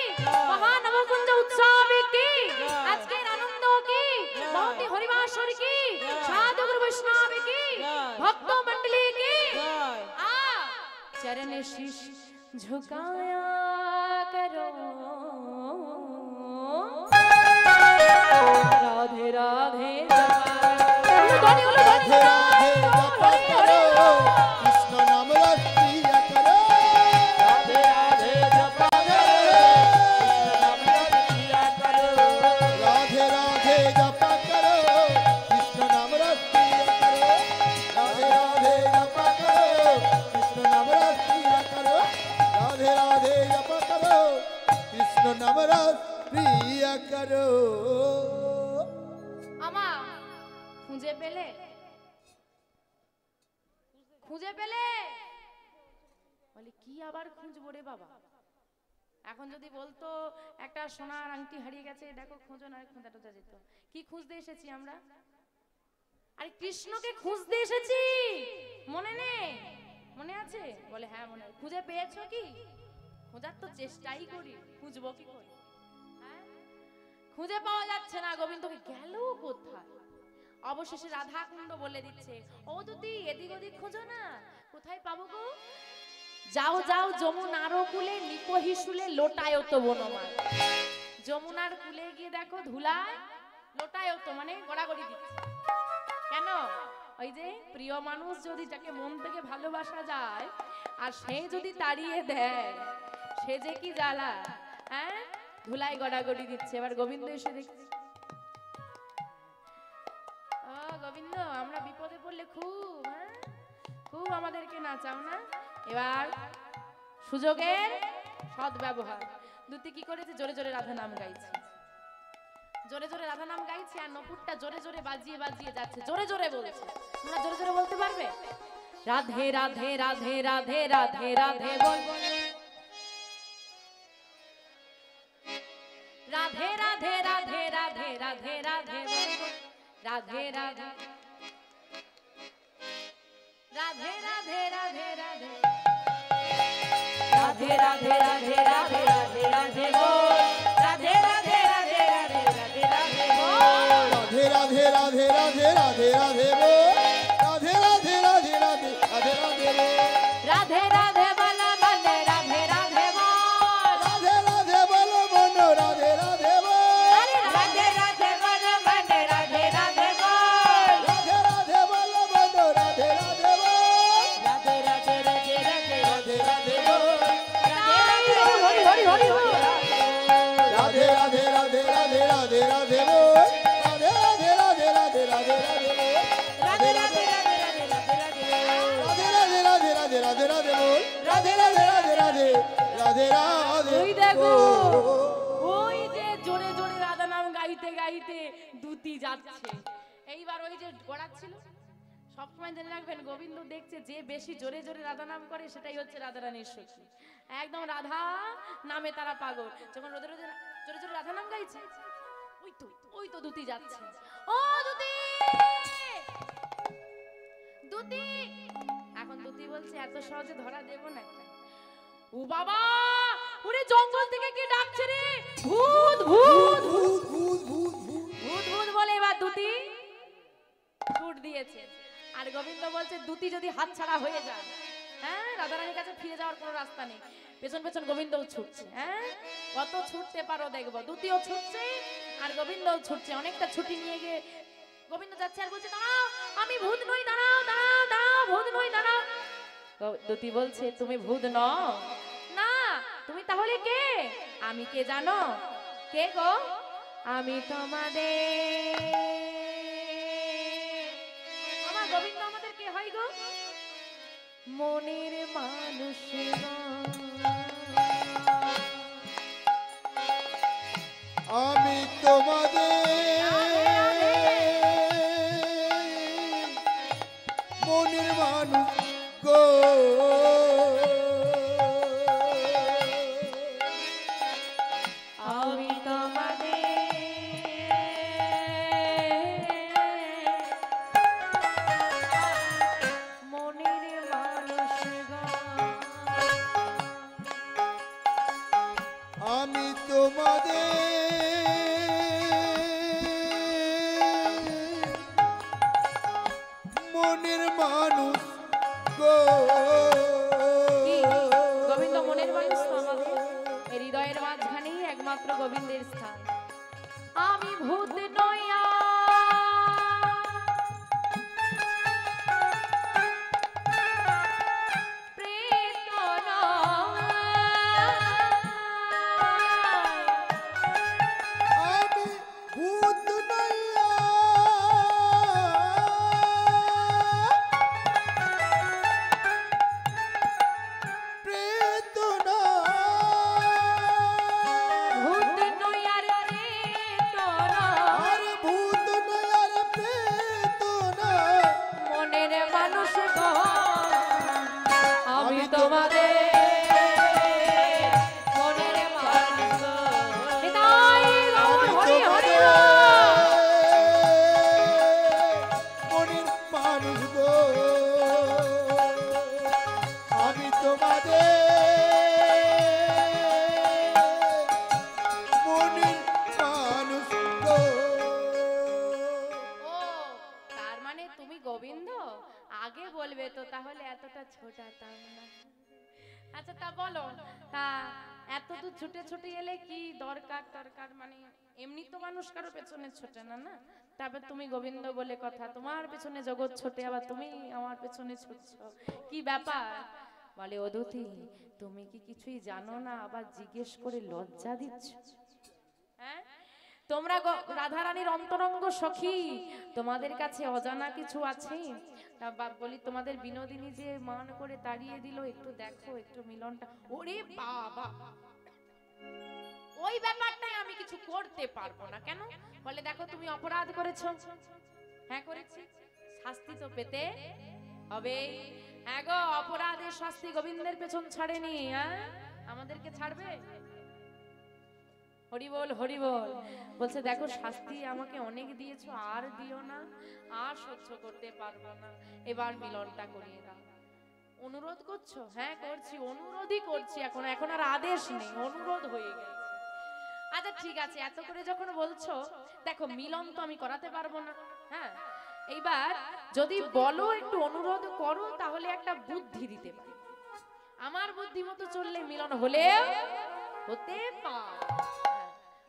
महानवकुंज उत्सव की, আজকের আনন্দ की, মহতি হরিবাসর की, সাধু গুরু বৈষ্ণব की, ভক্ত মণ্ডলী की। आ चरण शीश झुकाया करो, राधे राधे राधे राधे जप करो, कृष्ण नाम रस प्रिया करो। राधे राधे जपा करो, कृष्ण नाम रस पिया करो। राधे राधे जप करो, कृष्ण नाम रस प्रिया करो। राधे राधे जप करो, कृष्ण नाम रस प्रिया करो। राधे राधे जप करो, कृष्ण नाम रस प्रिया करो। আমা খুঁজে পেলে, খুঁজে পেলে? বলে কি আবার খুঁজবো রে বাবা? এখন যদি বলতো একটা সোনার আংটি হারিয়ে গেছে, দেখো খোঁজো, না খোঁজা টোজা যেত। কি খুঁজতে এসেছি আমরা? আরে কৃষ্ণকে খুঁজতে এসেছি, মনে নেই? মনে আছে? বলে হ্যাঁ মনে আছে। খুঁজে পেয়েছো কি? খোঁজার তো চেষ্টাই করি, খুঁজবো কি করে? হ্যাঁ? খুঁজে পাওয়া যাচ্ছে না, গোবিন্দকে গেল কোথায়? অবশেষে রাধা কুণ্ড বলে দিচ্ছে, ও দুতি এদিক ওদিক খোঁজো না, কোথায় পাবো গো? যাও যাও যমুনার কুলে নিপহিসুলে লোটায়ত বনমাল। যমুনার কুলে গিয়ে দেখো ধুলায় লোটায়ত মানে গড়াগড়ি দিচ্ছে। কেন? ওই যে প্রিয় মানুষ যদি যাকে মন থেকে ভালোবাসা যায় আর সে যদি তাড়িয়ে দেয়, সে যে কি জ্বালা। হ্যাঁ, ধুলায় গড়াগড়ি দিচ্ছে। এবার গোবিন্দ এসে দেখছে, ও গোবিন্দ, আমরা বিপদে পড়লে খুব খুব আমাদেরকে নাচাও না। এবার সুযোগের সদ্ব্যবহার। দুতি কি করেছে? জোরে জোরে রাধা নাম গাইছে, জোরে জোরে রাধা নাম গাইছে, আর নপুরটা জোরে জোরে বাজিয়ে বাজিয়ে যাচ্ছে, জোরে জোরে বলছে। তোমরা জোরে জোরে বলতে পারবে? রাধে রাধে রাধে রাধে রাধে রাধে বল, রাধে রাধে রাধে রাধে রাধে রাধে বল, রাধে রাধে রাধে রাধে রাধে রাধে রাধে রাধে রাধে রাধে রাধে রাধে বল, রাধে রাধে রাধে রাধে রাধে রাধে বল, রাধে রাধে রাধে রাধে রাধে রাধে বল, রাধে রাধে রাধে রাধে রাধে রাধে বল, রাধে রাধে বল বন্দে রাধে রাধে বল, রাধে রাধে বল মন রাধে রাধে বল, আরে রাধে রাধে বল বন্দে রাধে রাধে বল, রাধে রাধে বল মন রাধে রাধে বল, রাধে রাধে রাধে রাধে রাধে রাধে বল, হরি হরি হরি হরি। রাধে রাধে রাধে রাধে রাধে রাধে বল, রাধে রাধে রাধে রাধে রাধে রাধে বল, রাধে রাধে রাধে রাধে রাধে রাধে রাধে রাধে রাধে রাধে রাধে বল, রাধে রাধে রাধে রাধে রাধে রাধে। ওই দেখো, ওই যে জোরে জোরে রাধা নাম গাইতে গাইতে দুতি যাচ্ছে। এইবার ওই যে গড়াচ্ছিল, সবসময় জেনে রাখবেন, গোবিন্দ দেখছে যে বেশি জোরে জোরে রাধা নাম করে সেটাই হচ্ছে রাধা রানীর শক্তি। একদম রাধা নামে তারা পাগল। যখন রোদে রোদে জোরে জোরে রাধা নাম গাইছে, ওই তো দুতি যাচ্ছে। ও দুতি, দুতি। এখন দুতি বলছে, এত সহজে ধরা দেব না। ও বাবা, ওরে জঙ্গল থেকে কে ডাকছে রে? ভূত ভূত ভূত ভূত ভূত ভূত। ভূত ভূত বলে এবার দুতি ছুট দিয়েছে। আর গোবিন্দ বলছে, দুতি যদি হাতছাড়া হয়ে যায়, হ্যাঁ, রাধারানীর কাছে ফিরে যাওয়ার কোনো রাস্তা নেই। পেছন পেছন গোবিন্দও ছুটছে। হ্যাঁ, কত ছুটতে পারো দেখবো। দুতিও ছুটছে আর গোবিন্দও ছুটছে। অনেকটা ছুটি নিয়ে গিয়ে গোবিন্দ যাচ্ছে আর বলছে, দাঁড়াও, আমি ভূত নই, দাঁড়াও দাঁড়াও দাঁড়াও, ভূত নই, দাঁড়াও। দুতি বলছে, তুমি ভূত নও না, তুমি তাহলে কে? আমি কে জানো? কে গো? আমি তোমাদের, আমার গোবিন্দ আমাদের কে হয় গো? মনের মানুষ গো। আমি তোমাদের মনের মানুষ গো, আমি তোমাদের মনের মানুষ গো। আমি তোমাদের মনের মানুষ গো। কি? গোবিন্দ মনের মানুষ তো আমাদের। এই হৃদয়ের মাঝখানেই একমাত্র গোবিন্দের স্থান। আমি ভূত নইয়া প্রেত নয়, আমি ভূত নইয়া প্রেত নয়, ভূত নইয়া রে প্রেত নয়, আর ভূত নইয়া প্রেত নয়, মনের মানুষ গো। আমি তোমাদের মনের মানুষ গো। নিতাই গৌর হরি হরি বল। মনের মানুষ গো। আমি তোমাদের মনের মানুষ গো। ও আগে বলবে তো তাহলে এতটা ছোটাতাম না। আচ্ছা তা বলো, তা এত দূর ছুটে ছুটে এলে কি দরকার দরকার, মানে এমনি তো মানুষ কারো পেছনে ছোটে না না, তারপর তুমি গোবিন্দ বলে কথা, তোমার পেছনে জগৎ ছোটে আবার তুমি আমার পেছনে ছুটছো, কি ব্যাপার? বলে অদুতি তুমি কি কিছুই জানো না, আবার জিজ্ঞেস করে লজ্জা দিচ্ছ? হ্যাঁ, তোমরা রাধারানীর অন্তরঙ্গ সখী, তোমাদের কাছে অজানা কিছু আছে? তা বাপ বলি তোমাদের বিনোদিনী যে মান করে তাড়িয়ে দিল, একটু দেখো একটু মিলনটা। ওরে বাবা, ওই ব্যাপারটাই আমি কিছু করতে পারবো না। কেন? বলে দেখো তুমি অপরাধ করেছো। হ্যাঁ করেছি, শাস্তি তো পেতে হবে। হ্যাঁ গো, অপরাধের শাস্তি গোবিন্দের পেছন ছাড়েনি, হ্যাঁ আমাদেরকে ছাড়বে? হরি বল হরি বল। বলছে দেখো শাস্তি আমাকে অনেক দিয়েছো, আর দিও না, আর সহ্য করতে পারবো না, এবার মিলনটা করিয়ে দাও। অনুরোধ করছো? হ্যাঁ করছি, অনুরোধই করছি, এখন এখন আর আদেশ নেই, অনুরোধ হয়ে গেছে। আচ্ছা ঠিক আছে, এত করে যখন বলছো, দেখো মিলন তো আমি করাতে পারবো না। হ্যাঁ, এইবার যদি বলো একটু অনুরোধ করো, তাহলে একটা বুদ্ধি দিতে পারি। আমার বুদ্ধি মতো চললে মিলন হলে হতে পারে,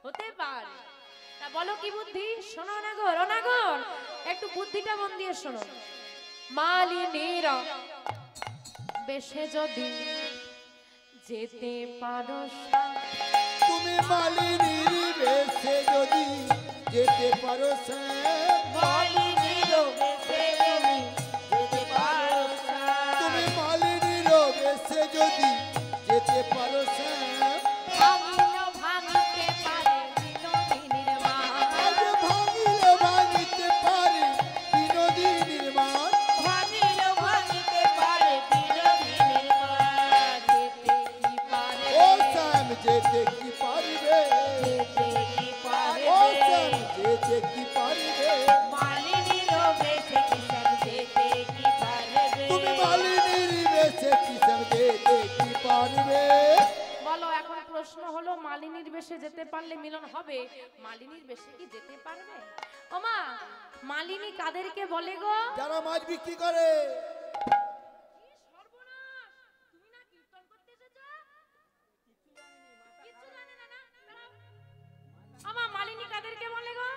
হতে পারে। তা বলো কি বুদ্ধি? শোনো না গো রনাগর, একটু বুদ্ধিটা মন দিয়ে শোনো। মালিনীর বেশে যদি যেতে পারো, তুমি মালিনীর বেশে যদি যেতে পারো, মালিনীর বেশে যদি যেতে পারো, তুমি মালিনীর বেশে যদি যেতে পারো, ভাঙিলে ভাঙিতে পারে বিনোদিনীর মান, ভাঙিলে ভাঙিতে পারে বিনোদিনীর মান, ভাঙিলে ভাঙিতে পারে বিনোদিনীর মান, যেতে কি পারে, ও শ্যাম যেতে কি পারবে, যেতে কি পারে, ও শ্যাম যেতে কি পারবে, মালিনীর বেশে কিসব যেতে কি পারবে, তুমি মালিনীর বেশে কি শ্যাম যেতে কি পারবে? বলো এখন প্রশ্ন হলো, মালিনীর বেশে যেতে পারলে মিলন হবে, মালিনীর বেশে কি যেতে পারবে? ওমা, মালিনী কাদেরকে বলে গো? যারা মাছ বিক্রি করে। আমা মালিনী কাদেরকে বলে গো?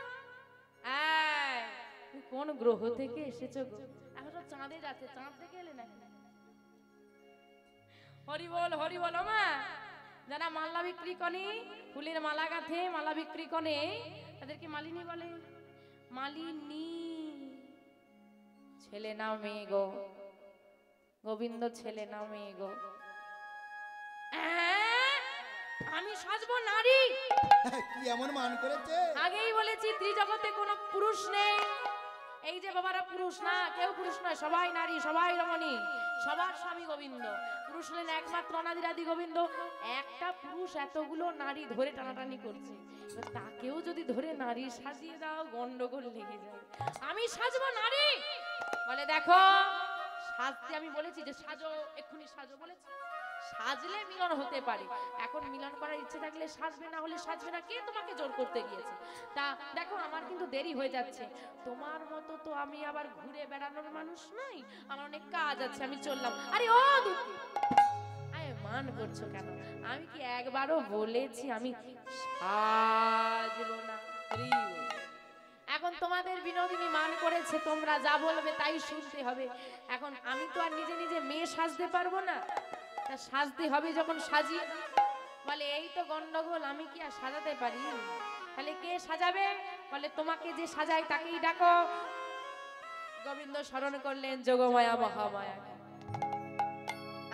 তুমি কোন গ্রহ থেকে এসেছো গো? এখন তো চাঁদে যাচ্ছে, চাঁদ থেকে এলে নাকি? হরি বল হরি বল। মা যারা মালা বিক্রি করে, ফুলের মালা গাঁথে, মালা বিক্রি করে, তাদেরকে মালিনী বলে। মালিনী ছেলে না মেয়ে গো? গোবিন্দ ছেলে না মেয়ে গো? আমি সাজবো নারী? কি এমন মান করেছে? আগেই বলেছি ত্রিজগতে কোনো পুরুষ নেই। এই যে বাবারা পুরুষ না, কেউ পুরুষ নয়, সবাই নারী, সবাই রমণী, সবার স্বামী গোবিন্দ। পুরুষ হলেন একমাত্র অনাদিরাদি গোবিন্দ। একটা পুরুষ এতগুলো নারী ধরে টানাটানি করছে, তাকেও যদি ধরে নারী সাজিয়ে দাও, গন্ডগোল লেগে যায়। আমি সাজবো নারী? বলে দেখো সাজতে আমি বলেছি যে সাজো, এক্ষুনি সাজো বলেছি, সাজলে মিলন হতে পারে। এখন মিলন করার ইচ্ছে থাকলে সাজবে, না হলে সাজবে না। কে তোমাকে জোর করতে গিয়েছে? তা দেখো আমার কিন্তু দেরি হয়ে যাচ্ছে, তোমার মতো তো আমি আবার ঘুরে বেড়ানোর মানুষ নই, আমার অনেক কাজ আছে, আমি চললাম। আরে ও দুঃখী, আরে মান করছো কেন? আমি কি একবারও বলেছি আমি সাজবো না? এখন তোমাদের বিনোদিনী মান করেছে, তোমরা যা বলবে তাই শুনতে হবে। এখন আমি তো আর নিজে নিজে মেয়ে সাজতে পারবো না, তা সাজতে হবে যখন সাজিয়ে। বলে এই তো গন্ডগোল, আমি কি আর সাজাতে পারি? তাহলে কে সাজাবে? বলে তোমাকে যে সাজায় তাকেই ডাকো। গোবিন্দ স্মরণ করলেন যোগমায়া মহামায়া,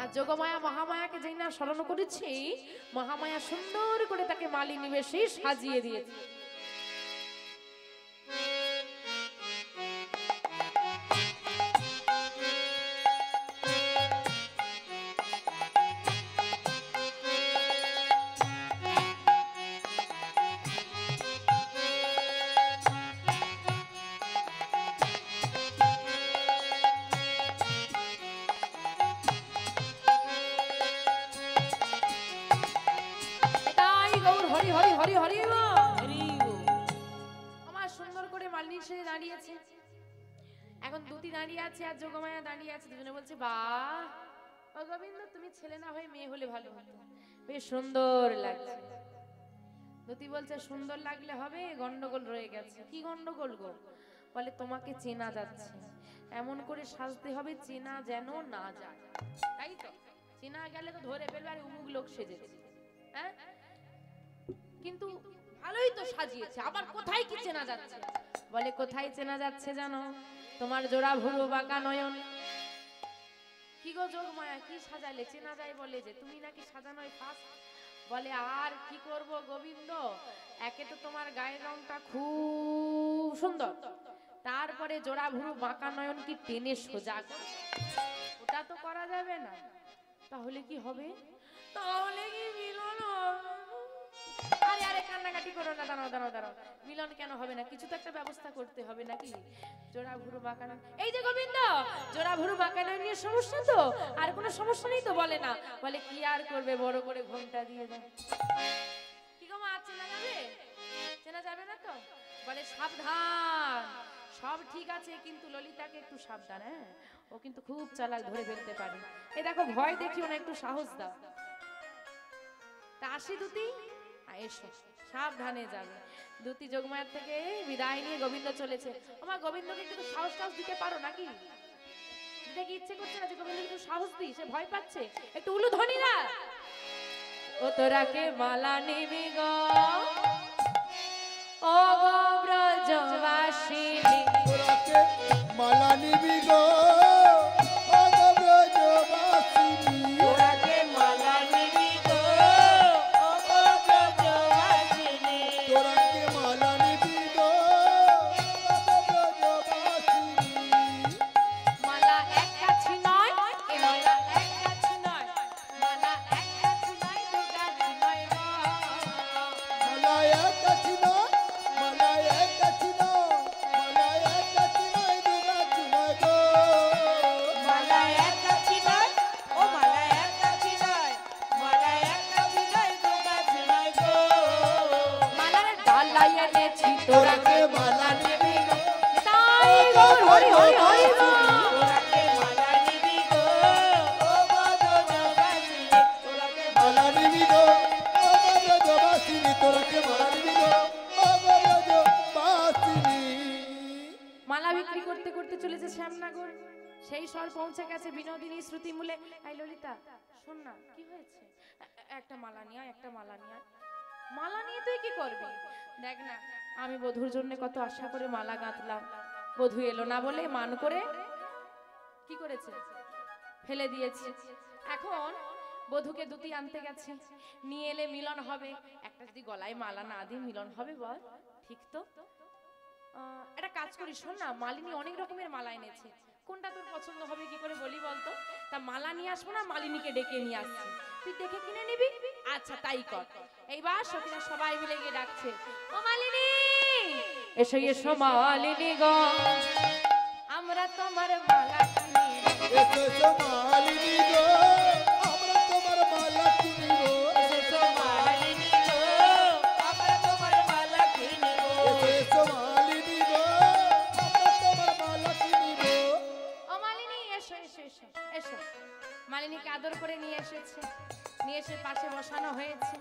আর যোগমায়া মহামায়াকে যেই না স্মরণ করেছি, মহামায়া সুন্দর করে তাকে মালিনী বেশে সাজিয়ে দিয়েছে। হরি হরি আমার সুন্দর করে মালিনী সেজে দাঁড়িয়েছে। এখন দুটি দাঁড়িয়ে আছে আর যোগমায়া দাঁড়িয়ে আছে, দুজনে বলছে বাহ ও গোবিন্দ, তুমি ছেলে না হয়ে মেয়ে হলে ভালো হতো, বেশ সুন্দর লাগছে। দুটি বলছে সুন্দর লাগলে হবে, গন্ডগোল রয়ে গেছে। কি গন্ডগোল গো? বলে তোমাকে চেনা যাচ্ছে, এমন করে সাজতে হবে চেনা যেন না যায়। তাই তো, চেনা গেলে তো ধরে ফেলবে আর উমুক লোক সেজেছে। হ্যাঁ, কিন্তু ভালোই তো সাজিয়েছে, আবার কোথায় কি চেনা যাচ্ছে? বলে কোথায় চেনা যাচ্ছে জানো? তোমার জোড়া ভুরু বাঁকা নয়ন। কি গো যোগমায়া, কি সাজালে? চেনা যায় বলে যে, তুমি নাকি সাজানোই ফার্স্ট। বলে আর কি করব গোবিন্দ, একে তো তোমার গায়ের রংটা খুব সুন্দর, তারপরে জোড়া ভুরু বাঁকা নয়ন কি টেনে সোজা করে, ওটা তো করা যাবে না। তাহলে কি হবে? তাহলে কি মিলন হবে? আরে আরে কান্নাকাটি করো না, দাঁড়াও দাঁড়াও দাঁড়াও, মিলন কেন হবে না? কিছু তো একটা ব্যবস্থা করতে হবে নাকি? জোড়া ভুরু বাঁকা নয়ন, এই যে গোবিন্দ, জোড়া ভুরু বাঁকা নয়ন নিয়ে সমস্যা তো? আর কোনো সমস্যা নেই তো? বলে না। বলে কি আর করবে, বড় করে ঘোমটা দিয়ে দাও। কি গো মা, চেনা যাবে? চেনা যাবে না তো? বলে সাবধান, সব ঠিক আছে কিন্তু ললিতাকে একটু সাবধান। হ্যাঁ, ও কিন্তু খুব চালাক, ধরে ফেলতে পারে। এই দেখো, ভয় দেখিও না, একটু সাহস দাও। তা আসি দুটি, এসো, সাবধানে যাবে। দুটি যোগমায়ার থেকে বিদায় নিয়ে গোবিন্দ চলেছে। আমার গোবিন্দকে একটু সাহস টাহস দিতে পারো নাকি? দিতে কি ইচ্ছে করছে না যে গোবিন্দকে একটু সাহস দিই? সে ভয় পাচ্ছে, একটু উলুধ্বনি না। ও তোরাকে মালা নিবি গো, ও গো ব্রজবাসিনী, তোরাকে মালা নিবি গো, ও গো ব্রজবাসিনী। তোরাকে মালা নিবি গো, ও গো ব্রজবাসিনী। তোরাকে মালা নিবি গো, ও গো ব্রজবাসিনী। মালা এক কাছি নয়, এ মালা এক কাছি নয়, মালা এক কাছি নয়, দু কাছি নয় গো। মালা এক কাছি নয়, মালা এক কাছি নয়, মালা এক কাছি নয়, দু কাছি নয় গো। মালা এক কাছি নয়, ও মালা এক কাছি নয়, মালা এক কাছি নয়, দু কাছি নয় গো। মালার ডালাই এনেছি তোরাকে মালা নিবি গো, তাই গো হরি হরি হরি গো। তোরাকে মালা নিবি গো, ও ব্রজবাসিনী, তোরাকে মালা নিবি গো, ও গো ব্রজবাসিনী। তোরাকে মালা নিবি গো, ও গো ব্রজবাসিনী। মালা বিক্রি করতে করতে চলেছে শ্যামনগর। সেই স্বর পৌঁছে গেছে বিনোদিনী শ্রুতি মূলে। আই ললিতা, শোন না, কি হয়েছে? একটা মালা নিয়ে আয়, একটা মালা নিয়ে আয়। মালা নিয়ে তুই কি করবি? দেখ না, আমি বধুর জন্য কত আশা করে মালা গাঁথলাম, বধু এলো না বলে মান করে কি করেছে, ফেলে দিয়েছে। এখন বধুকে দুটি আনতে গেছে, নিয়ে এলে মিলন হবে। একটা যদি গলায় মালা না দিই মিলন হবে বল? ঠিক তো। একটা কাজ করি, শোন না, মালিনী অনেক রকমের মালা এনেছে, কোনটা তোর পছন্দ হবে কি করে বলি বলতো? তা মালা নিয়ে আসবো না, মালিনীকে ডেকে নিয়ে আসছি, তুই দেখে কিনে নিবি। আচ্ছা তাই কর। এইবার সতীরা সবাই মিলে গিয়ে ডাকছে, ও মালিনী এসো এসো মালিনী গো, আমরা তোমার মালা কিনি। এসো এসো মালিনী গো, আমরা তোমার মালা কিনিব। এসো মালিনী গো, আমরা তোমার মালা কিনিব। এসো এসো মালিনী গো, আমরা তোমার মালা কিনিব। ও মালিনী এসো এসো এসো এসো। মালিনীকে আদর করে নিয়ে এসেছে, নিয়ে এসে পাশে বসানো হয়েছে।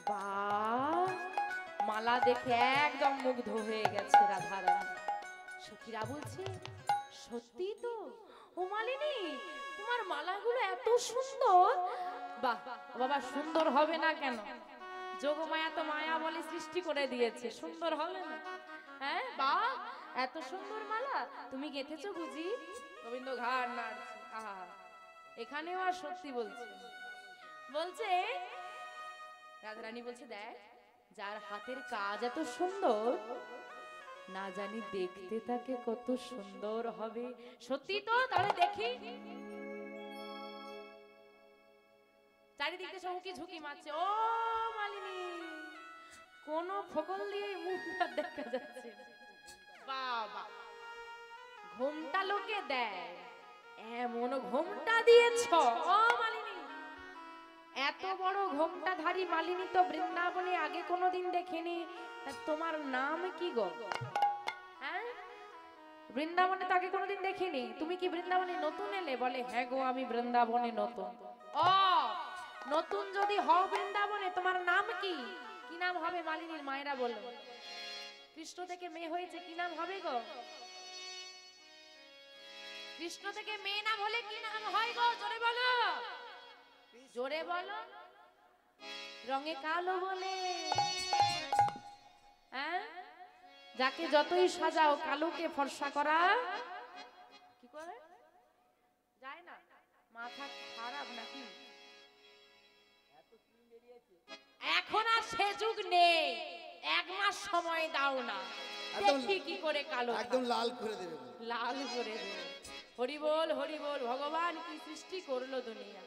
বাহ, মালা দেখে একদম মুগ্ধ হয়ে গেছে রাধারানী। সখীরা বলছে সত্যি তো, ও মালিনী তোমার মালাগুলো এত সুন্দর। বাহ বাবা, সুন্দর হবে না কেন? যোগমায়া তো মায়া বলে সৃষ্টি করে দিয়েছে, সুন্দর হবে না? হ্যাঁ, বাহ এত সুন্দর মালা তুমি গেঁথেছো বুঝি? গোবিন্দ ঘাড় নাড়ছে। আহা, এখানেও আর সত্যি বলছে। বলছে রাধারানী বলছে, দেখ যার হাতের কাজ এত সুন্দর, না জানি দেখতে তাকে কত সুন্দর হবে। সত্যি তো, তাহলে দেখি। চারিদিকে সব কি ঝুঁকি মারছে। ও মালিনী, কোন ফকল দিয়ে মুখটা দেখা যাচ্ছে। বাবা, ঘোমটা লোকে দেয়, এমন ঘোমটা দিয়েছ ও মালিনী। এত বড় ঘোমটাধারী মালিনী তো বৃন্দাবনে আগে কোনোদিন দেখিনি। তা তোমার নাম কি গো? হ্যাঁ, বৃন্দাবনে তাকে কোনোদিন দেখিনি, তুমি কি বৃন্দাবনে নতুন এলে? বলে হ্যাঁ গো আমি বৃন্দাবনে নতুন। ও নতুন যদি হও বৃন্দাবনে, তোমার নাম কি? কি নাম হবে? মালিনীর মায়েরা বলল, কৃষ্ণ থেকে মেয়ে হয়েছে, কি নাম হবে গো? কৃষ্ণ থেকে মেয়ে নাম হলে কি নাম হয় গো? জোরে বলো, জোরে বলো। রঙে কালো বলে, হ্যাঁ যাকে যতই সাজাও কালোকে ফর্সা করা কি করে যায় না? মাথা খারাপ নাকি? এখন আর সে যুগ নেই, 1 মাস সময় দাও না, দেখি কি করে কালো একদম লাল করে দেবে। লাল করে দেবে। হরি বল হরি বল, ভগবান কি সৃষ্টি করলো দুনিয়া।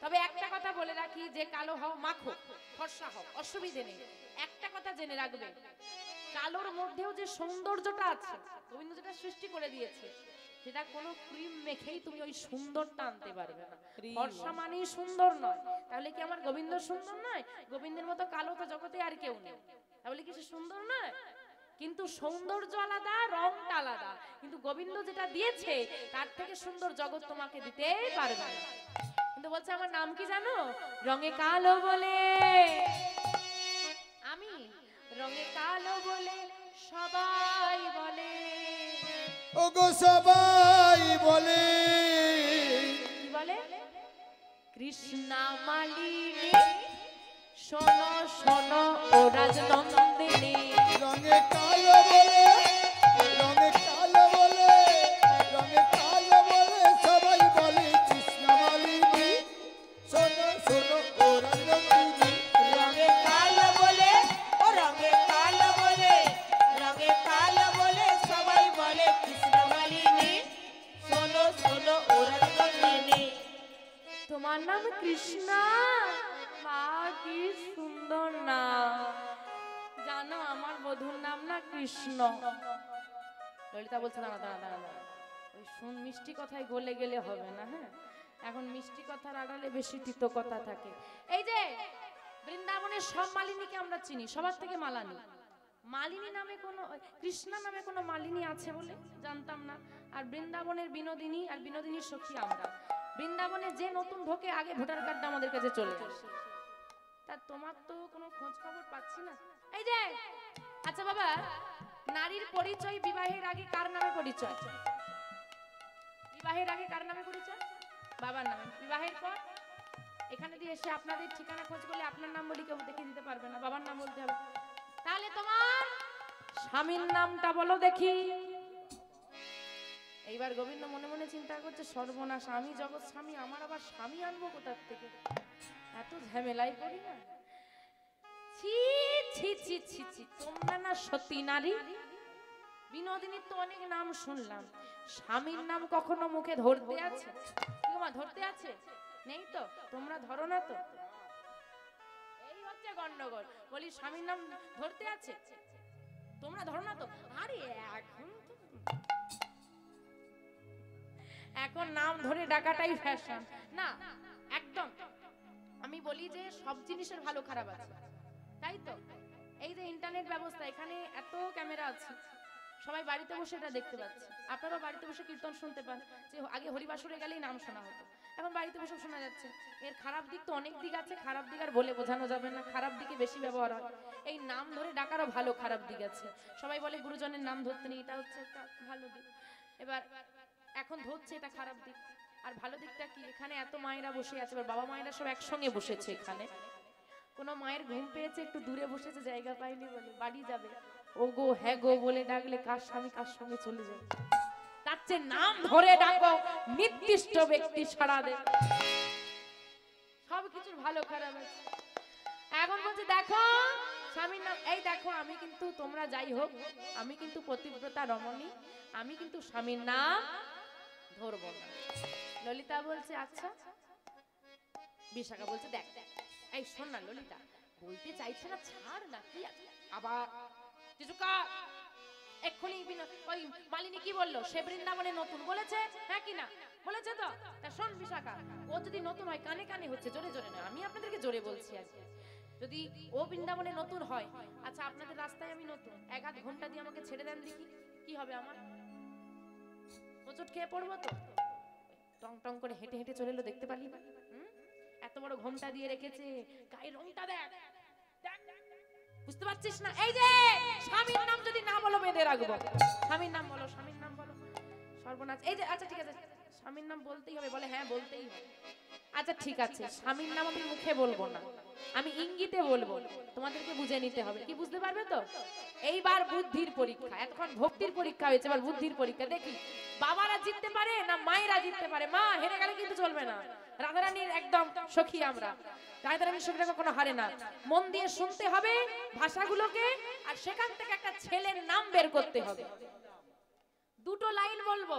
তবে একটা কথা বলে রাখি, যে কালো হও মাখো, ফর্সা হও, অসুবিধে নেই। একটা কথা জেনে রাখবে, কালোর মধ্যেও যে সৌন্দর্যটা আছে, গোবিন্দ যেটা সৃষ্টি করে দিয়েছে, সেটা কোনো ক্রিম মেখেই তুমি ওই সুন্দরটা আনতে পারবে না। ফর্সা মানেই সুন্দর নয়, তাহলে কি আমার গোবিন্দ সুন্দর নয়? গোবিন্দের মতো কালো তো জগতে আর কেউ নেই, তাহলে কি সে সুন্দর নয়? কিন্তু সৌন্দর্য আলাদা, রংটা আলাদা, কিন্তু গোবিন্দ যেটা দিয়েছে তার থেকে সুন্দর জগৎ তোমাকে দিতে পারবে না। কিন্তু বলছে আমার নাম কি জানো? রঙে কালো বলে, আমি রঙে কালো বলে সবাই বলে। ওগো সবাই বলে, কি বলে? কৃষ্ণা মালিনী শোনো শোনো ও রাজনন্দিনী। রঙে কালো বলে, রঙে কালো বলে, রঙে কালো বলে সবাই বলে কৃষ্ণ মালিনী শোনো শোনো ও রঙ্গিনী। রঙে কালো বলে, ও রঙে কালো বলে, রঙে কালো বলে সবাই বলে কৃষ্ণ মালিনী শোনো শোনো ও রঙ্গিনী। তোমার নাম কৃষ্ণ? মা কি সুন্দর নাম। জানো আমার বধূর নাম না কৃষ্ণ। ললিতা বলছে দাঁড়া দাঁড়া দাঁড়া দাঁড়া, ওই শুন মিষ্টি কথায় গলে গেলে হবে না। হ্যাঁ এখন মিষ্টি কথার আড়ালে বেশি তিতো কথা থাকে। এই যে বৃন্দাবনের সব মালিনীকে আমরা চিনি, সবার থেকে মালানি। মালিনী নামে কোনো, কৃষ্ণা নামে কোনো মালিনী আছে বলে জানতাম না। আর বৃন্দাবনের বিনোদিনী, আর বিনোদিনীর সখী আমরা। বৃন্দাবনে যে নতুন ঢোকে আগে ভোটার কার্ডটা আমাদের কাছে চলে আসে। তা তোমার তো কোনো খোঁজ খবর পাচ্ছি না। এই যে আচ্ছা বাবা, নারীর পরিচয় বিবাহের আগে কার নামে পরিচয়? বিবাহের আগে কার নামে পরিচয়? বাবার নামে। বিবাহের পর এখানে দিয়ে এসে আপনাদের ঠিকানা খোঁজ করলে আপনার নাম বলি কেউ দেখে দিতে পারবে না, বাবার নাম বলতে হবে। তাহলে তোমার স্বামীর নামটা বলো দেখি। এইবার গোবিন্দ মনে মনে চিন্তা করছে, সর্বনাশ, আমি জগৎ স্বামী, আমার আবার স্বামী আনবো কোথার থেকে? এত ঝামেলাই করি না। ছি ছি ছি ছি ছি, তোমরা না সতী নারী। বিনোদিনীর তো অনেক নাম শুনলাম, স্বামীর নাম কখনো মুখে ধরতে আছে? ধরতে আছে? নেই তো, তোমরা ধরো না তো, এই হচ্ছে গন্ডগোল। বলি স্বামীর নাম ধরতে আছে, তোমরা ধরো না তো। আরে এখন নাম ধরে ডাকাটাই ফ্যাশন না, একদম। আমি বলি যে সব জিনিসের ভালো খারাপ আছে, তাই তো? এই যে ইন্টারনেট ব্যবস্থা, এখানে এত ক্যামেরা আছে, সবাই বাড়িতে বসে এটা দেখতে পাচ্ছে। আপনারাও বাড়িতে বসে কীর্তন শুনতে পান। যে আগে হরিবাসরে গেলেই নাম শোনা হতো, এখন বাড়িতে বসে শোনা যাচ্ছে। এর খারাপ দিক তো অনেক দিক আছে, খারাপ দিক আর বলে বোঝানো যাবে না, খারাপ দিকে বেশি ব্যবহার হয়। এই নাম ধরে ডাকারও ভালো খারাপ দিক আছে। সবাই বলে গুরুজনের নাম ধরতে নেই, এটা হচ্ছে একটা ভালো দিক। এবার এখন ধরছে, এটা খারাপ দিক। আর ভালো দিকটা কি, এখানে এত মায়েরা বসে আছে, এবার বাবা মায়েরা সব একসঙ্গে বসেছে। এখানে কোনো মায়ের ঘুম পেয়েছে, একটু দূরে বসেছে, জায়গা পাইনি বলে বাড়ি যাবে, ও গো হ্যাঁ গো বলে ডাকলে কার স্বামী কার সঙ্গে চলে যাবে। তার চেয়ে নাম ধরে ডাকো, নির্দিষ্ট ব্যক্তি ছাড়া দে। সবকিছুর ভালো খারাপ আছে। এখন বলছে দেখো স্বামীর নাম, এই দেখো আমি কিন্তু, তোমরা যাই হোক, আমি কিন্তু পতিব্রতা রমণী, আমি কিন্তু স্বামীর নাম ধরবো না। ললিতা বলছে আচ্ছা। বিশাখা বলছে দেখ, এই শোন না ললিতা, বলতে চাইছে না, ছাড় না, কি আবার এক্ষুনি ওই মালিনী কি বললো, সে বৃন্দাবনে নতুন বলেছে, হ্যাঁ কি না বলেছে তো? তা শোন বিশাখা, ও যদি নতুন হয়, কানে কানে হচ্ছে, জোরে জোরে না, আমি আপনাদেরকে জোরে বলছি আর কি। যদি ও বৃন্দাবনে নতুন হয়, আচ্ছা আপনাদের রাস্তায় আমি নতুন, 1-8 ঘন্টা দিয়ে আমাকে ছেড়ে দেন দেখি, কি হবে আমার? হোঁচট খেয়ে পড়বো তো। টং টং করে হেঁটে হেঁটে চলে এলো, দেখতে পারলি না? এত বড় ঘোমটা দিয়ে রেখেছে, গায়ের রংটা দেখ, বুঝতে পারছিস না? এই যে স্বামীর নাম যদি না বলো বেঁধে রাখবো। স্বামীর নাম বলো, স্বামীর নাম বলো। সর্বনাশ। এই যে আচ্ছা ঠিক আছে, স্বামীর নাম বলতেই হবে। বলে হ্যাঁ বলতেই হবে। আচ্ছা ঠিক আছে, স্বামীর নাম আমি মুখে বলবো না, আমি ইঙ্গিতে বলবো, তোমাদেরকে বুঝে নিতে হবে। কি বুঝতে পারবে তো? এইবার বুদ্ধির পরীক্ষা, এতক্ষণ ভক্তির পরীক্ষা হয়েছে, এবার বুদ্ধির পরীক্ষা। দেখি বাবারা জিততে পারে না মায়েরা জিততে পারে। মা হেরে গেলে কিন্তু চলবে না, রাধারানীর একদম সখী আমরা, রাধারানীর সখীরা কখনো হারে না। মন দিয়ে শুনতে হবে ভাষাগুলোকে, আর সেখান থেকে একটা ছেলের নাম বের করতে হবে। দুটো লাইন বলবো,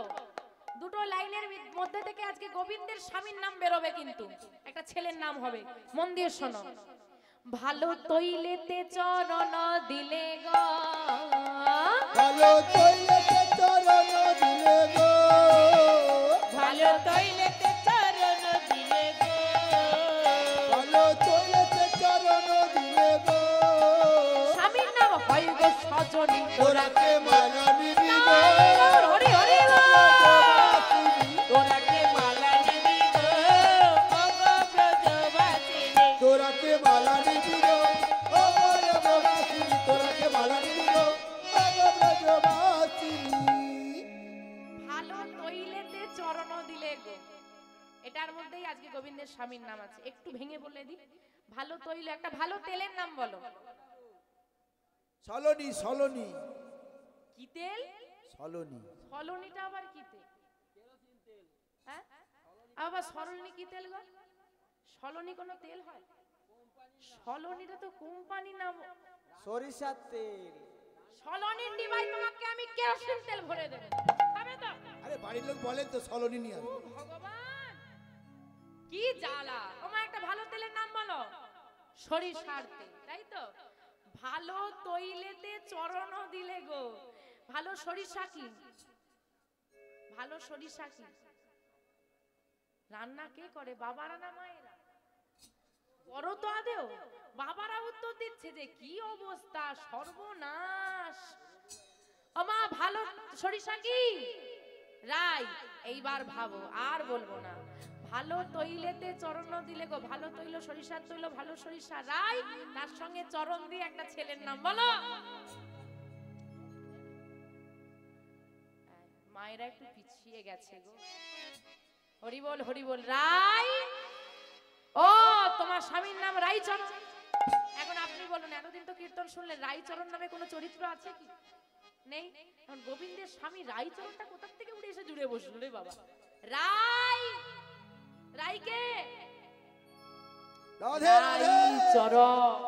দুটো লাইনের মধ্যে থেকে আজকে গোবিন্দের স্বামীর নাম বেরোবে, কিন্তু একটা ছেলের নাম হবে। মন দিয়ে শোনো। ভালো তৈলেতে চরণ দিলে গো, ভালো তৈলেতে চরণ দিলে গো, ভালো তৈলেতে চরণ দিলে গো, ভালো তৈলেতে চরণ দিলে গো, স্বামীর নাম হয় গো সজনী তোরাকে মালা নিবি গো, হরি হরি তোরাকে মালা নিবি গো, ওগো ব্রজবাসিনী, তোরাকে মালা নিবি গো, ও ব্রজবাসিনী, তোরাকে মালা নিবি গো, ও ব্রজবাসিনী। ভালো তৈলেতে চরণ দিলে গো, এটার মধ্যেই আজকে গোবিন্দের স্বামীর নাম আছে। একটু ভেঙে বলে দি, ভালো তৈল, একটা ভালো তেলের নাম বলো। সলনি সলনি কি তেল? সলনি সলনিটা আবার কি তেল? হ্যাঁ আবার সরলনি কি তেল গো? সলনি কোন তেল হয়? সলনিটা তো কোম্পানি নাম। সরিষার তেল। সলনির ডিবায় তোমাকে আমি কেরোসিন তেল ভরে দেব, হবে তো? আরে বাড়ির লোক বলেন তো সলনি নিয়ে আসবে। ভগবান কি জ্বালা। তোমার একটা ভালো তেলের নাম বলো। সরিষার তেল, তাই তো? ভালো তৈলেতে চরণ দিলে গো, ভালো সরিষা কি? ভালো সরিষা কি? রান্না কে করে, বাবারা না মায়েরা? বড় তো আদেও বাবারা উত্তর দিচ্ছে যে কি অবস্থা, সর্বনাশ। ওমা ভালো সরিষা কি? রাই। এইবার ভাবো, আর বলবো না। ভালো তৈলেতে চরণ দিলে গো, ভালো তৈল সরিষার তৈল, ভালো সরিষা রাই, তার সঙ্গে চরণ দিয়ে একটা ছেলের নাম বলো। মায়েরা একটু পিছিয়ে গেছে গো। হরি বল হরি বল। রাই। ও তোমার স্বামীর নাম রাইচরণ। এখন আপনি বলুন, এতদিন তো কীর্তন শুনলে, রাইচরণ নামে কোনো চরিত্র আছে কি? নেই। এখন গোবিন্দের স্বামী রাইচরণটা কোথা থেকে উঠে এসে জুড়ে বসলো রে বাবা। রাই, রাইকে রাধে রাধে চরণ